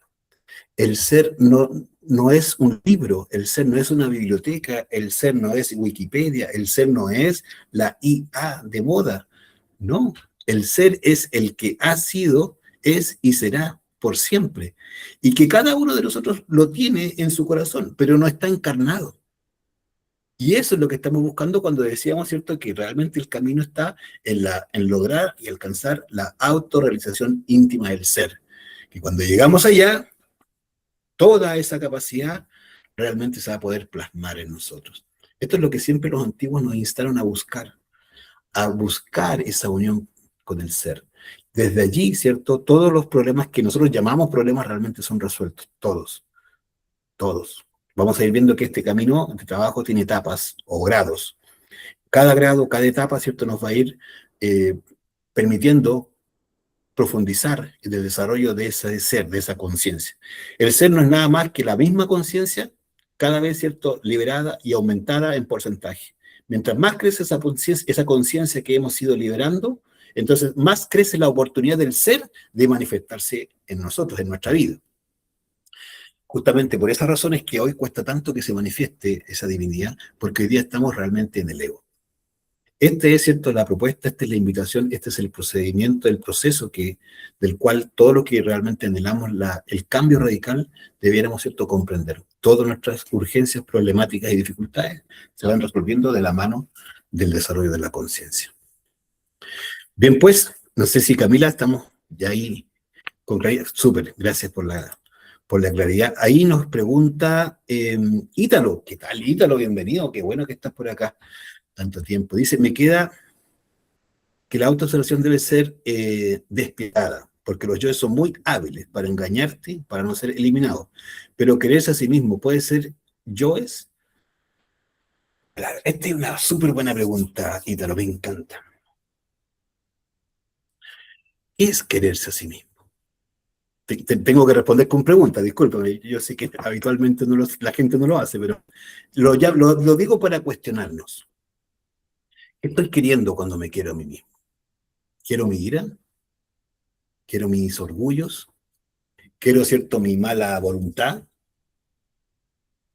El ser no es un libro, el ser no es una biblioteca, el ser no es Wikipedia, el ser no es la IA de moda. No, el ser es el que ha sido, es y será por siempre. Y que cada uno de nosotros lo tiene en su corazón, pero no está encarnado. Y eso es lo que estamos buscando cuando decíamos, ¿cierto?, que realmente el camino está en lograr y alcanzar la autorrealización íntima del ser. Que cuando llegamos allá, toda esa capacidad realmente se va a poder plasmar en nosotros. Esto es lo que siempre los antiguos nos instaron a buscar esa unión con el ser. Desde allí, ¿cierto?, todos los problemas que nosotros llamamos problemas realmente son resueltos, todos. Vamos a ir viendo que este camino de trabajo tiene etapas o grados. Cada grado, cada etapa, ¿cierto?, nos va a ir permitiendo profundizar en el desarrollo de ese ser, de esa conciencia. El ser no es nada más que la misma conciencia, cada vez, ¿cierto?, liberada y aumentada en porcentaje. Mientras más crece esa conciencia que hemos ido liberando, entonces más crece la oportunidad del ser de manifestarse en nosotros, en nuestra vida. Justamente por esas razones que hoy cuesta tanto que se manifieste esa divinidad, porque hoy día estamos realmente en el ego. Esta es, ¿cierto?, la propuesta, esta es la invitación, este es el procedimiento, el proceso del cual todo lo que realmente anhelamos, el cambio radical, debiéramos, ¿cierto?, comprender. Todas nuestras urgencias, problemáticas y dificultades se van resolviendo de la mano del desarrollo de la conciencia. Bien, pues, no sé si Camila, estamos ya ahí con claridad. Súper, gracias por la claridad. Ahí nos pregunta Ítalo. ¿Qué tal, Ítalo? Bienvenido, qué bueno que estás por acá tanto tiempo. Dice, me queda que la autoobservación debe ser despiadada, porque los yoes son muy hábiles para engañarte, para no ser eliminados. Pero quererse a sí mismo puede ser yoes. Claro, esta es una súper buena pregunta, Ítalo, me encanta. ¿Qué es quererse a sí mismo? Tengo que responder con preguntas, discúlpame, yo sé que habitualmente la gente no lo hace, pero lo digo para cuestionarnos. ¿Qué estoy queriendo cuando me quiero a mí mismo? ¿Quiero mi ira? ¿Quiero mis orgullos? ¿Quiero, cierto, mi mala voluntad?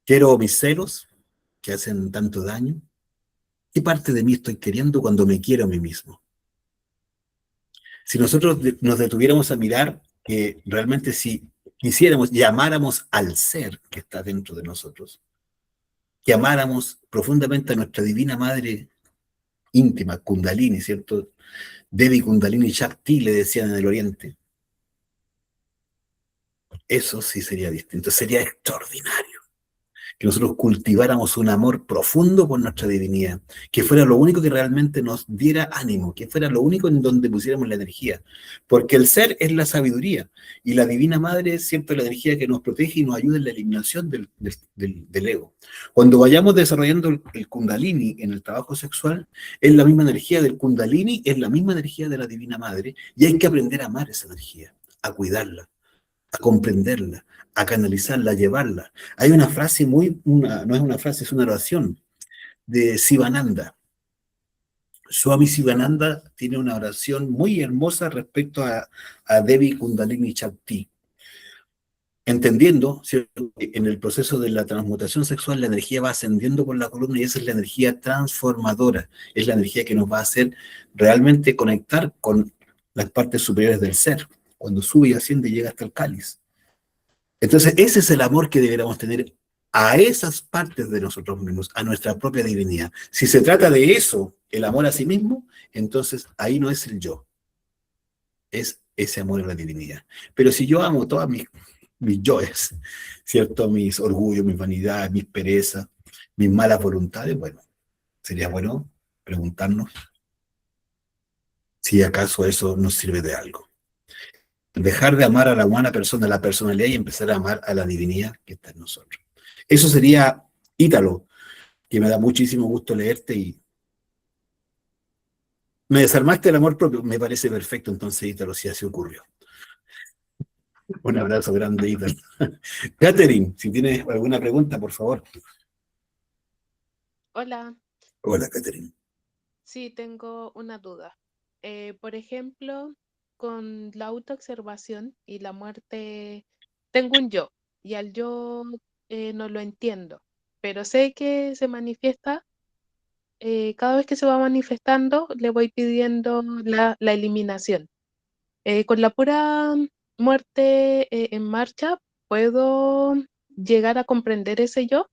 ¿Quiero mis celos que hacen tanto daño? ¿Qué parte de mí estoy queriendo cuando me quiero a mí mismo? Si nosotros nos detuviéramos a mirar que realmente si quisiéramos y amáramos al ser que está dentro de nosotros, que amáramos profundamente a nuestra divina madre íntima, Kundalini, ¿cierto? Devi Kundalini Shakti le decían en el Oriente. Eso sí sería distinto, sería extraordinario. que nosotros cultiváramos un amor profundo por nuestra divinidad, que fuera lo único que realmente nos diera ánimo, que fuera lo único en donde pusiéramos la energía, porque el ser es la sabiduría y la Divina Madre es siempre la energía que nos protege y nos ayuda en la eliminación del ego. Cuando vayamos desarrollando el Kundalini en el trabajo sexual, es la misma energía del Kundalini, es la misma energía de la Divina Madre y hay que aprender a amar esa energía, a cuidarla, a comprenderla, a canalizarla, a llevarla. Hay una frase no es una frase, es una oración de Sivananda. Swami Sivananda tiene una oración muy hermosa respecto a Devi Kundalini Shakti, entendiendo, ¿cierto?, que en el proceso de la transmutación sexual la energía va ascendiendo por la columna y esa es la energía transformadora, es la energía que nos va a hacer realmente conectar con las partes superiores del ser, cuando sube y asciende y llega hasta el cáliz. Entonces, ese es el amor que deberíamos tener a esas partes de nosotros mismos, a nuestra propia divinidad. Si se trata de eso, el amor a sí mismo, entonces ahí no es el yo, es ese amor a la divinidad. Pero si yo amo todas mis yoes, ¿cierto? Mis orgullos, mis vanidades, mis perezas, mis malas voluntades, bueno, sería bueno preguntarnos si acaso eso nos sirve de algo. Dejar de amar a la humana persona, a la personalidad y empezar a amar a la divinidad que está en nosotros. Eso sería Ítalo, que me da muchísimo gusto leerte y me desarmaste el amor propio. Me parece perfecto, entonces, Ítalo, si así ocurrió. Un abrazo grande, Ítalo. Catherine, si tienes alguna pregunta, por favor. Hola, Hola, Catherine. sí, tengo una duda. Por ejemplo, con la autoobservación y la muerte, tengo un yo y al yo no lo entiendo, pero sé que se manifiesta, cada vez que se va manifestando, le voy pidiendo la eliminación. Con la pura muerte en marcha, ¿puedo llegar a comprender ese yo?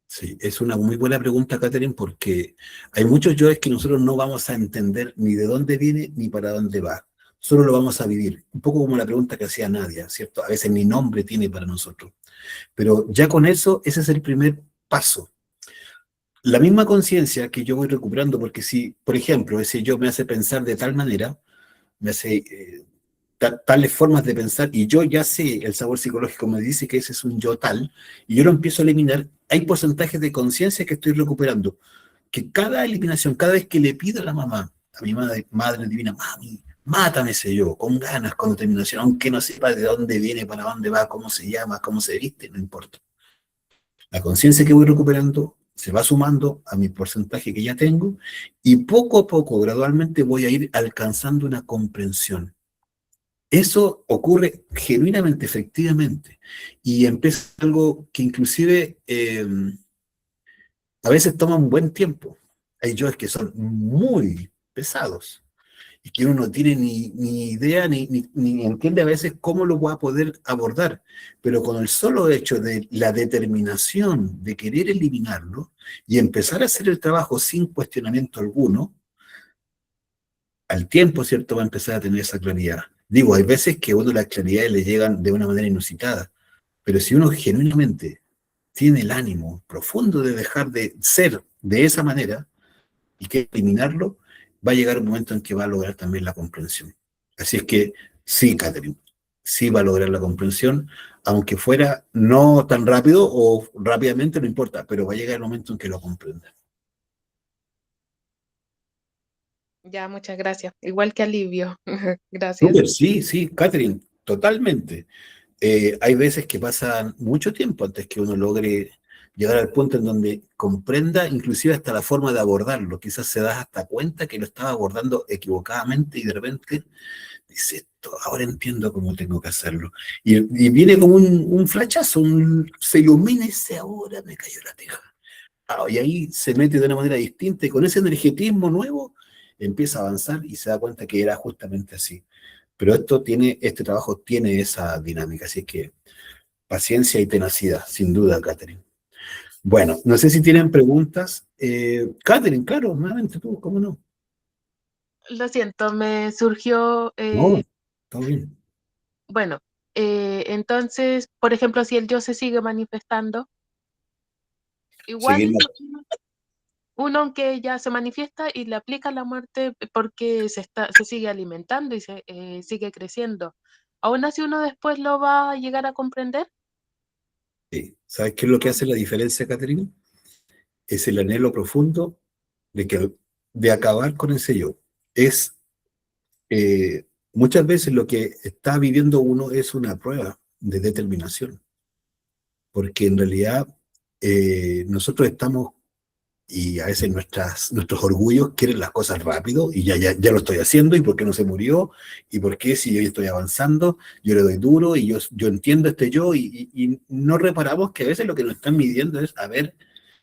Sí, es una muy buena pregunta, Catherine, porque hay muchos yoes que nosotros no vamos a entender ni de dónde viene ni para dónde va. Solo lo vamos a vivir. Un poco como la pregunta que hacía Nadia, ¿cierto? A veces ni nombre tiene para nosotros. Pero ya con eso, ese es el primer paso. La misma conciencia que yo voy recuperando, porque si, por ejemplo, ese yo me hace pensar de tal manera, me hace tales formas de pensar, y yo ya sé, el sabor psicológico me dice que ese es un yo tal, y yo lo empiezo a eliminar, hay porcentajes de conciencia que estoy recuperando, que cada eliminación, cada vez que le pido a la mamá, a mi madre divina, mami, mátame ese yo, con ganas, con determinación, aunque no sepa de dónde viene, para dónde va, cómo se llama, cómo se viste, no importa. La conciencia que voy recuperando se va sumando a mi porcentaje que ya tengo y poco a poco, gradualmente, voy a ir alcanzando una comprensión. Eso ocurre genuinamente, efectivamente, y empieza algo que inclusive a veces toma un buen tiempo. Hay yoes que son muy pesados y que uno no tiene ni idea ni entiende a veces cómo lo va a poder abordar, pero con el solo hecho de la determinación de querer eliminarlo y empezar a hacer el trabajo sin cuestionamiento alguno, al tiempo, ¿cierto?, va a empezar a tener esa claridad. Digo, hay veces que a uno las claridades le llegan de una manera inusitada, pero si uno genuinamente tiene el ánimo profundo de dejar de ser de esa manera y que eliminarlo, va a llegar un momento en que va a lograr también la comprensión. Así es que sí, Catherine, sí va a lograr la comprensión, aunque fuera no tan rápido o rápidamente, no importa, pero va a llegar el momento en que lo comprenda. Ya, muchas gracias. Igual que alivio. Gracias. Súper, sí, sí, Catherine, totalmente. Hay veces que pasa mucho tiempo antes que uno logre llegar al punto en donde comprenda inclusive hasta la forma de abordarlo. Quizás se da hasta cuenta que lo estaba abordando equivocadamente y de repente dice, esto, ahora entiendo cómo tengo que hacerlo. Y viene como un flachazo, se ilumina y dice, ahora me cayó la teja. Y ahí se mete de una manera distinta y con ese energetismo nuevo empieza a avanzar y se da cuenta que era justamente así. Pero este trabajo tiene esa dinámica, así que paciencia y tenacidad, sin duda, Catherine. Bueno, no sé si tienen preguntas. Catherine, claro, nuevamente tú, ¿cómo no? Lo siento, me surgió, No, todo bien. bueno, entonces, por ejemplo, si el yo se sigue manifestando, igual seguir la- uno aunque ya se manifiesta y le aplica la muerte porque se sigue alimentando y se sigue creciendo. Aún así uno después lo va a llegar a comprender. sí. ¿Sabes qué es lo que hace la diferencia, Caterina? Es el anhelo profundo de acabar con ese yo. Es muchas veces lo que está viviendo uno es una prueba de determinación, porque en realidad nosotros estamos, y a veces nuestros orgullos quieren las cosas rápido, y ya lo estoy haciendo, y por qué no se murió, y por qué si yo estoy avanzando, yo le doy duro, y yo entiendo este yo, y no reparamos que a veces lo que nos están midiendo es a ver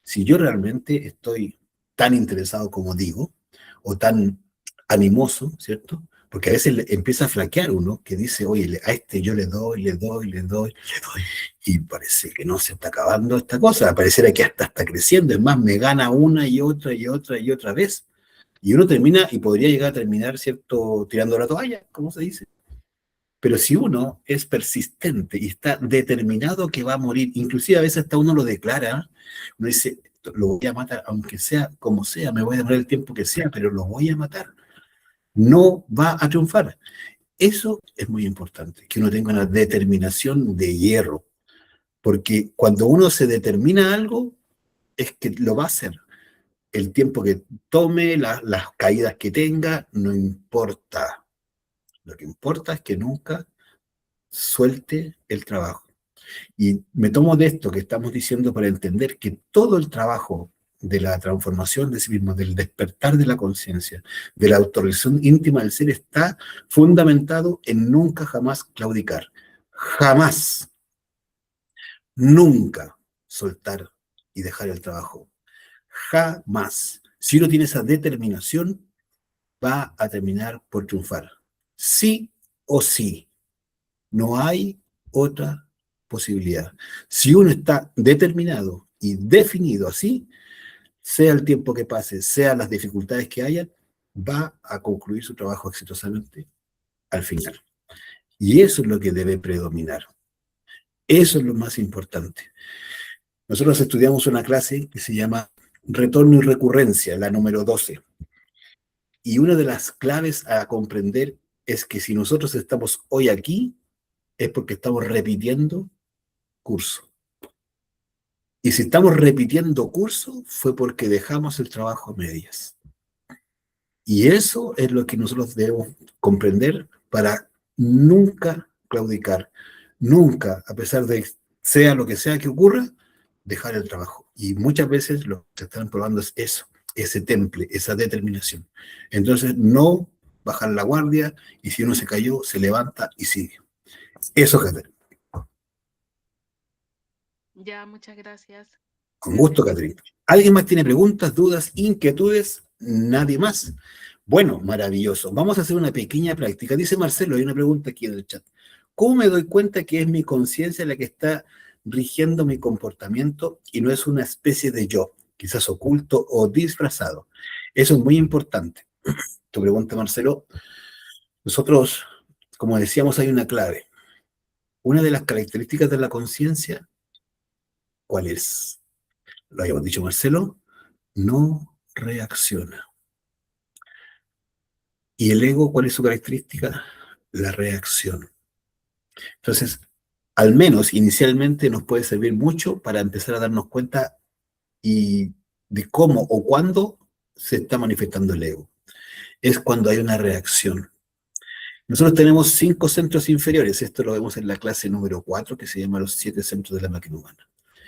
si yo realmente estoy tan interesado como digo, o tan animoso, ¿cierto? Porque a veces empieza a flaquear uno que dice, oye, a este yo le doy, le doy, le doy, le doy, y parece que no se está acabando esta cosa, pareciera que hasta está creciendo, es más, me gana una y otra y otra y otra vez. Y uno termina, y podría llegar a terminar, ¿cierto?, tirando la toalla, como se dice. Pero si uno es persistente y está determinado que va a morir, inclusive a veces hasta uno lo declara, uno dice, lo voy a matar, aunque sea como sea, me voy a demorar el tiempo que sea, pero lo voy a matar. No va a triunfar. Eso es muy importante, que uno tenga una determinación de hierro, porque cuando uno se determina a algo, es que lo va a hacer. El tiempo que tome, las caídas que tenga, no importa. Lo que importa es que nunca suelte el trabajo. Y me tomo de esto que estamos diciendo para entender que todo el trabajo de la transformación de sí mismo, del despertar de la conciencia, de la autorización íntima del ser, está fundamentado en nunca jamás claudicar. Jamás, nunca soltar y dejar el trabajo. Jamás. Si uno tiene esa determinación, va a terminar por triunfar. Sí o sí. No hay otra posibilidad. Si uno está determinado y definido así, sea el tiempo que pase, sean las dificultades que haya, va a concluir su trabajo exitosamente al final. Y eso es lo que debe predominar. Eso es lo más importante. Nosotros estudiamos una clase que se llama Retorno y Recurrencia, la número 12. Y una de las claves a comprender es que si nosotros estamos hoy aquí, es porque estamos repitiendo curso. Y si estamos repitiendo curso, fue porque dejamos el trabajo a medias. Y eso es lo que nosotros debemos comprender para nunca claudicar, nunca, a pesar de sea lo que sea que ocurra, dejar el trabajo. Y muchas veces lo que se están probando es eso, ese temple, esa determinación. Entonces, no bajar la guardia, y si uno se cayó, se levanta y sigue. Eso, Catherine. Ya, muchas gracias. Con gusto, Catherine. ¿Alguien más tiene preguntas, dudas, inquietudes? Nadie más. Bueno, maravilloso. Vamos a hacer una pequeña práctica. Dice Marcelo, hay una pregunta aquí en el chat. ¿Cómo me doy cuenta que es mi conciencia la que está rigiendo mi comportamiento y no es una especie de yo, quizás oculto o disfrazado? Eso es muy importante. Tu pregunta, Marcelo. Nosotros, como decíamos, hay una clave. Una de las características de la conciencia, ¿cuál es? Lo habíamos dicho, Marcelo, no reacciona. ¿Y el ego cuál es su característica? La reacción. Entonces, al menos inicialmente nos puede servir mucho para empezar a darnos cuenta de cómo o cuándo se está manifestando el ego. Es cuando hay una reacción. Nosotros tenemos 5 centros inferiores, esto lo vemos en la clase número 4, que se llama los 7 centros de la máquina humana.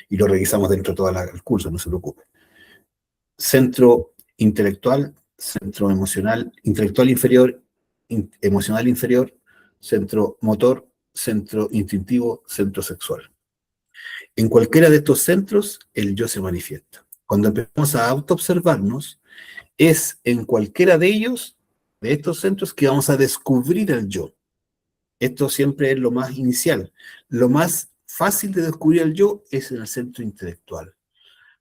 Y lo revisamos dentro de todo el curso, no se preocupe. Centro intelectual, centro emocional, intelectual inferior, emocional inferior, centro motor, centro instintivo, centro sexual. En cualquiera de estos centros, el yo se manifiesta. Cuando empezamos a autoobservarnos, es en cualquiera de ellos, de estos centros, que vamos a descubrir el yo. Esto siempre es lo más inicial. Lo más fácil de descubrir el yo es en el centro intelectual.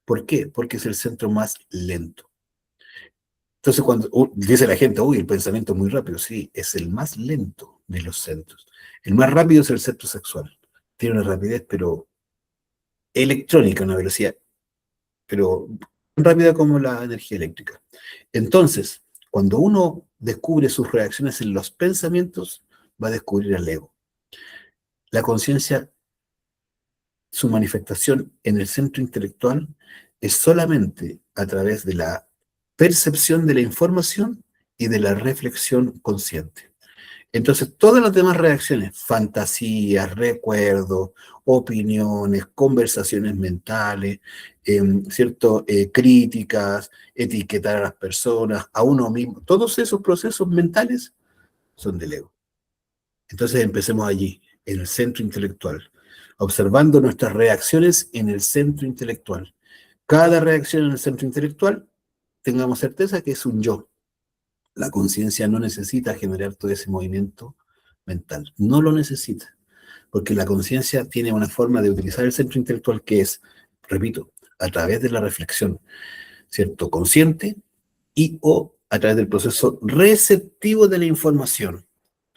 ¿Por qué? Porque es el centro más lento. Entonces, cuando dice la gente, uy, el pensamiento es muy rápido, sí, es el más lento de los centros. El más rápido es el centro sexual. Tiene una rapidez, pero electrónica, una velocidad pero tan rápida como la energía eléctrica. Entonces, cuando uno descubre sus reacciones en los pensamientos, va a descubrir el ego. La conciencia, su manifestación en el centro intelectual, es solamente a través de la percepción de la información y de la reflexión consciente. Entonces, todas las demás reacciones, fantasías, recuerdos, opiniones, conversaciones mentales, ¿cierto? Críticas, etiquetar a las personas, a uno mismo, todos esos procesos mentales son del ego. Entonces, empecemos allí, en el centro intelectual, observando nuestras reacciones en el centro intelectual. Cada reacción en el centro intelectual, tengamos certeza que es un yo. La conciencia no necesita generar todo ese movimiento mental. No lo necesita, porque la conciencia tiene una forma de utilizar el centro intelectual que es, repito, a través de la reflexión, ¿cierto? Consciente y o a través del proceso receptivo de la información.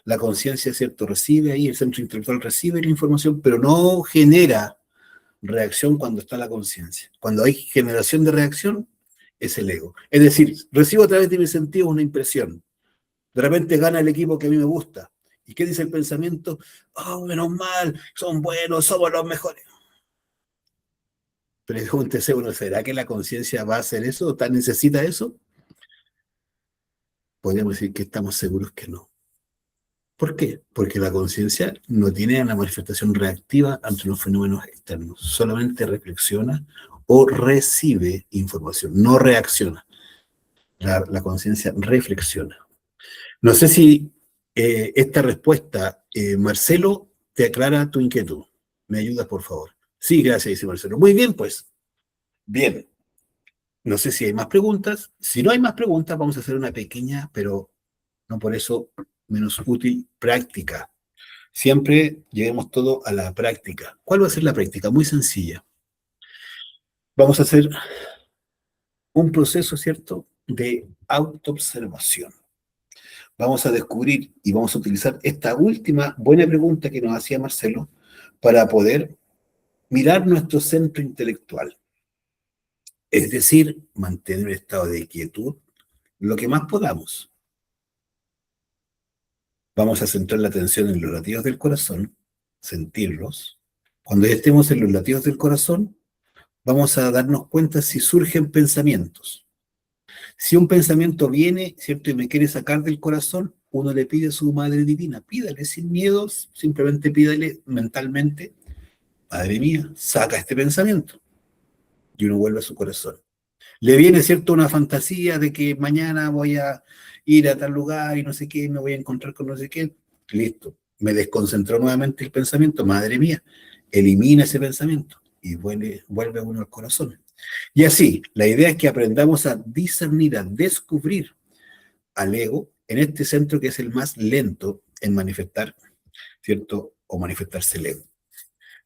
La conciencia, ¿cierto? Recibe ahí, el centro intelectual recibe la información, pero no genera reacción cuando está la conciencia. Cuando hay generación de reacción, es el ego. Es decir, recibo a través de mis sentidos una impresión. De repente gana el equipo que a mí me gusta. ¿Y qué dice el pensamiento? Oh, menos mal, son buenos, somos los mejores. Pero pregúntese uno, ¿será que la conciencia va a hacer eso? ¿Necesita eso? Podríamos decir que estamos seguros que no. ¿Por qué? Porque la conciencia no tiene una manifestación reactiva ante los fenómenos externos. Solamente reflexiona o recibe información, no reacciona. La conciencia reflexiona. No sé si esta respuesta, Marcelo, te aclara tu inquietud. ¿Me ayudas, por favor? Sí, gracias, dice Marcelo. Muy bien, pues. Bien. No sé si hay más preguntas. Si no hay más preguntas, vamos a hacer una pequeña, pero no por eso menos útil, práctica. Siempre llevemos todo a la práctica. ¿Cuál va a ser la práctica? Muy sencilla. Vamos a hacer un proceso, ¿cierto?, de autoobservación. Vamos a descubrir y vamos a utilizar esta última buena pregunta que nos hacía Marcelo para poder mirar nuestro centro intelectual. Es decir, mantener un estado de quietud lo que más podamos. Vamos a centrar la atención en los latidos del corazón, sentirlos. Cuando ya estemos en los latidos del corazón, vamos a darnos cuenta si surgen pensamientos. Si un pensamiento viene, ¿cierto?, y me quiere sacar del corazón, uno le pide a su Madre Divina, pídale sin miedos, simplemente pídale mentalmente, Madre mía, saca este pensamiento. Y uno vuelve a su corazón. Le viene, ¿cierto?, una fantasía de que mañana voy a ir a tal lugar y no sé qué, me voy a encontrar con no sé qué. Listo. Me desconcentró nuevamente el pensamiento, Madre mía, elimina ese pensamiento y vuelve uno al corazón. Y así, la idea es que aprendamos a discernir, a descubrir al ego en este centro que es el más lento en manifestar, ¿cierto? O manifestarse el ego.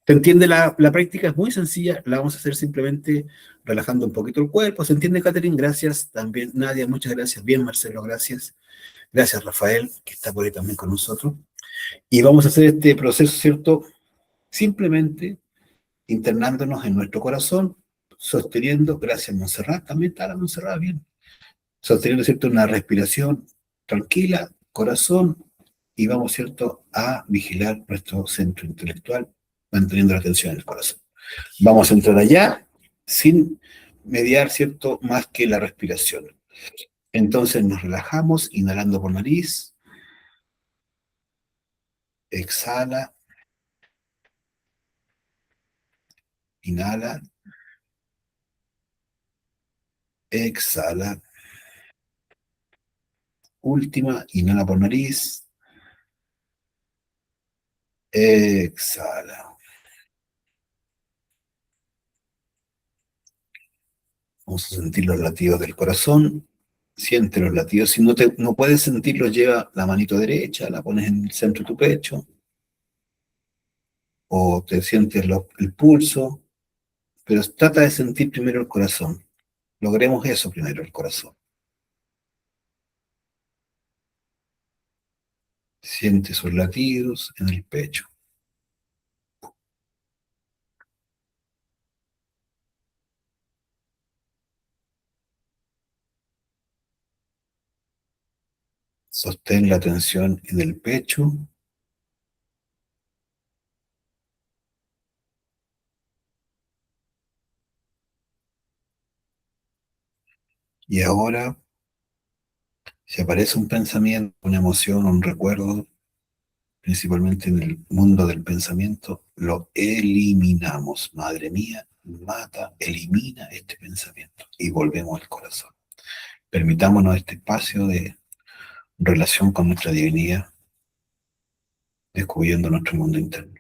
¿Se entiende la práctica? Es muy sencilla, la vamos a hacer simplemente relajando un poquito el cuerpo. ¿Se entiende, Catherine? Gracias. También, Nadia, muchas gracias. Bien, Marcelo, gracias. Gracias, Rafael, que está por ahí también con nosotros. Y vamos a hacer este proceso, ¿cierto? Simplemente internándonos en nuestro corazón, sosteniendo, gracias, Montserrat, también está la Montserrat, bien. Sosteniendo, ¿cierto?, una respiración tranquila, corazón, y vamos, ¿cierto?, a vigilar nuestro centro intelectual, manteniendo la atención en el corazón. Vamos a entrar allá sin mediar, ¿cierto?, más que la respiración. Entonces nos relajamos, inhalando por nariz, exhala, inhala, exhala. Última, inhala por nariz, exhala. Vamos a sentir los latidos del corazón. Siente los latidos. Si no puedes sentirlos, lleva la manito derecha, la pones en el centro de tu pecho. O te sientes el pulso. Pero trata de sentir primero el corazón. Logremos eso primero, el corazón. Siente sus latidos en el pecho. Sostén la tensión en el pecho. Y ahora, si aparece un pensamiento, una emoción, un recuerdo, principalmente en el mundo del pensamiento, lo eliminamos. Madre mía, mata, elimina este pensamiento y volvemos al corazón. Permitámonos este espacio de relación con nuestra divinidad, descubriendo nuestro mundo interno.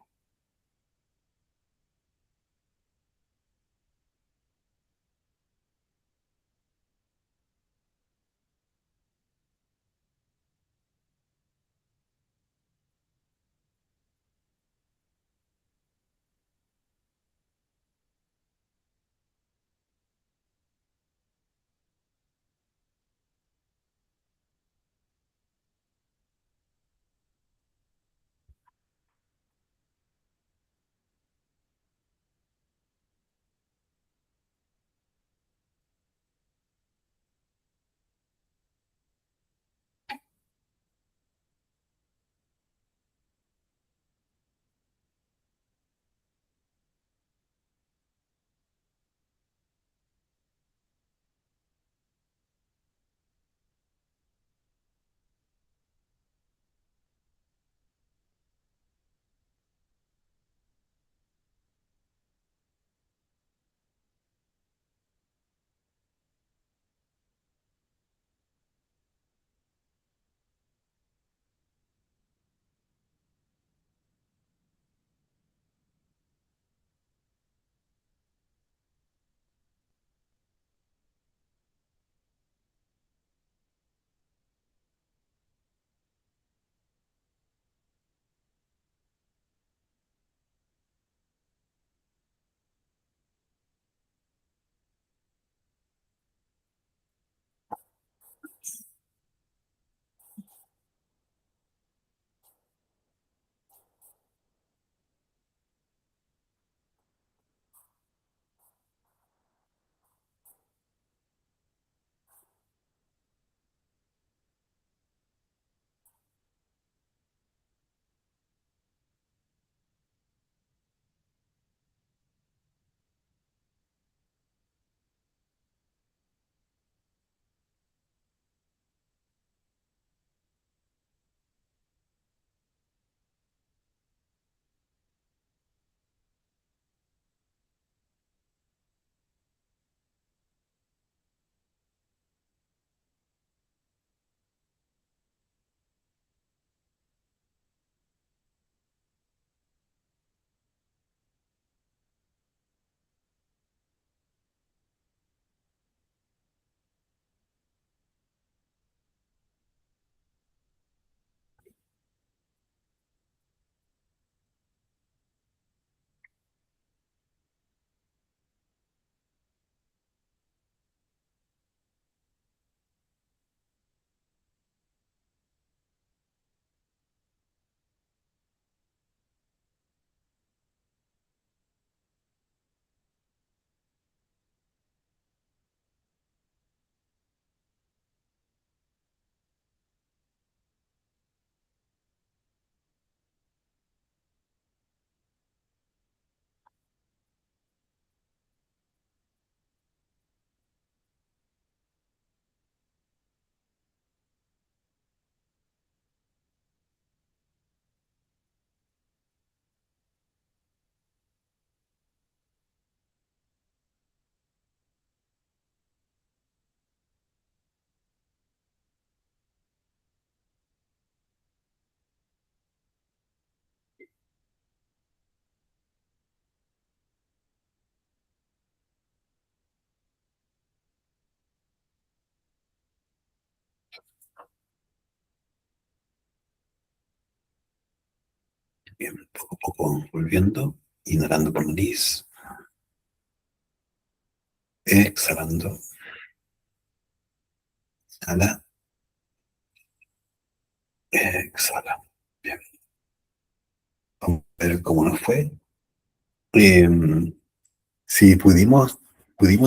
Bien, poco a poco volviendo, inhalando por nariz, exhalando, inhala, exhala. Bien, vamos a ver cómo nos fue. Si pudimos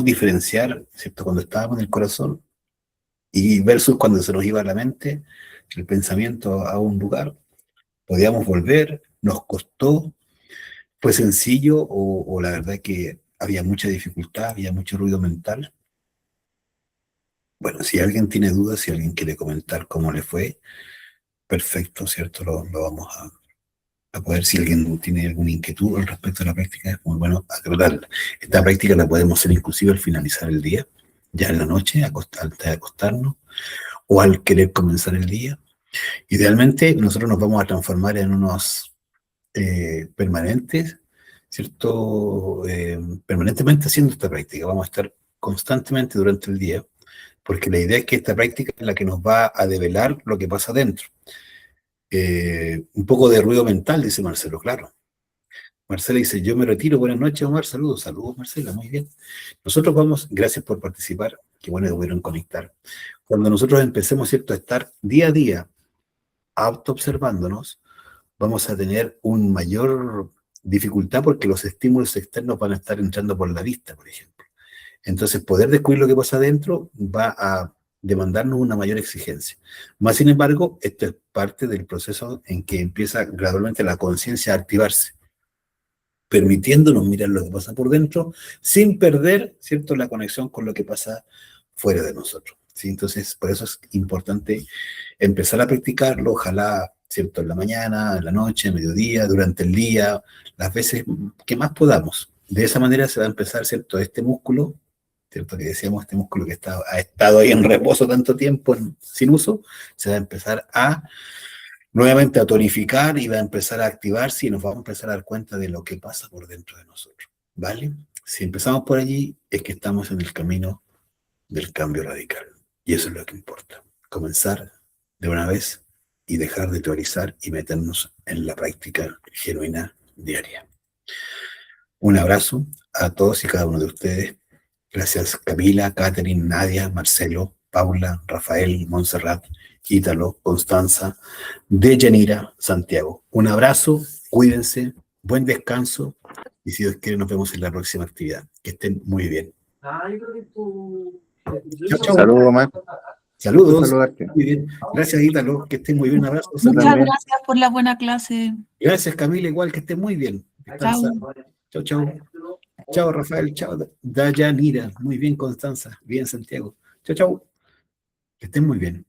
diferenciar, ¿cierto? Cuando estábamos en el corazón, Y versus cuando se nos iba la mente, el pensamiento a un lugar, podíamos volver, nos costó, fue sencillo o la verdad que había mucha dificultad, había mucho ruido mental. Bueno, si alguien tiene dudas, si alguien quiere comentar cómo le fue, perfecto, ¿cierto? Lo vamos a poder, si alguien tiene alguna inquietud al respecto de la práctica, es muy bueno acordarla. Esta práctica la podemos hacer inclusive al finalizar el día, ya en la noche, antes de acostarnos, o al querer comenzar el día. Idealmente, nosotros nos vamos a transformar en unos permanentes, ¿cierto? Permanentemente haciendo esta práctica. Vamos a estar constantemente durante el día, porque la idea es que esta práctica es la que nos va a develar lo que pasa dentro. Un poco de ruido mental, dice Marcelo, claro. Marcela dice, yo me retiro, buenas noches, Omar, saludos, saludos Marcela, muy bien. Nosotros vamos, gracias por participar, qué bueno que pudieron conectar. Cuando nosotros empecemos, ¿cierto?, a estar día a día auto-observándonos, vamos a tener una mayor dificultad porque los estímulos externos van a estar entrando por la vista, por ejemplo. Entonces, poder descubrir lo que pasa adentro va a demandarnos una mayor exigencia. Más sin embargo, esto es parte del proceso en que empieza gradualmente la conciencia a activarse, permitiéndonos mirar lo que pasa por dentro sin perder, ¿cierto?, la conexión con lo que pasa fuera de nosotros, ¿sí? Entonces, por eso es importante empezar a practicarlo, ojalá, ¿cierto?, en la mañana, en la noche, en mediodía, durante el día, las veces que más podamos. De esa manera se va a empezar, ¿cierto?, este músculo, ¿cierto?, que decíamos, este músculo que ha estado ahí en reposo tanto tiempo sin uso, se va a empezar a nuevamente a tonificar y va a empezar a activarse y nos vamos a empezar a dar cuenta de lo que pasa por dentro de nosotros, ¿vale? Si empezamos por allí, es que estamos en el camino del cambio radical. Y eso es lo que importa. Comenzar de una vez y dejar de teorizar y meternos en la práctica genuina diaria. Un abrazo a todos y cada uno de ustedes. Gracias Camila, Catherine, Nadia, Marcelo, Paula, Rafael, Montserrat, Ítalo, Constanza, Deyanira, Santiago. Un abrazo, cuídense, buen descanso y si Dios quiere nos vemos en la próxima actividad. Que estén muy bien. Chao, chao. Saludos, Omar. Saludos. Saludarte. Muy bien. Gracias, Ítalo. Que estén muy bien. Un abrazo. Muchas también. gracias por la buena clase. Gracias, Camila. Igual que estén muy bien. Chao. Chao, chao. Chao, Rafael. Chao, Dayanira. Muy bien, Constanza. Bien, Santiago. Chao, chao. Que estén muy bien.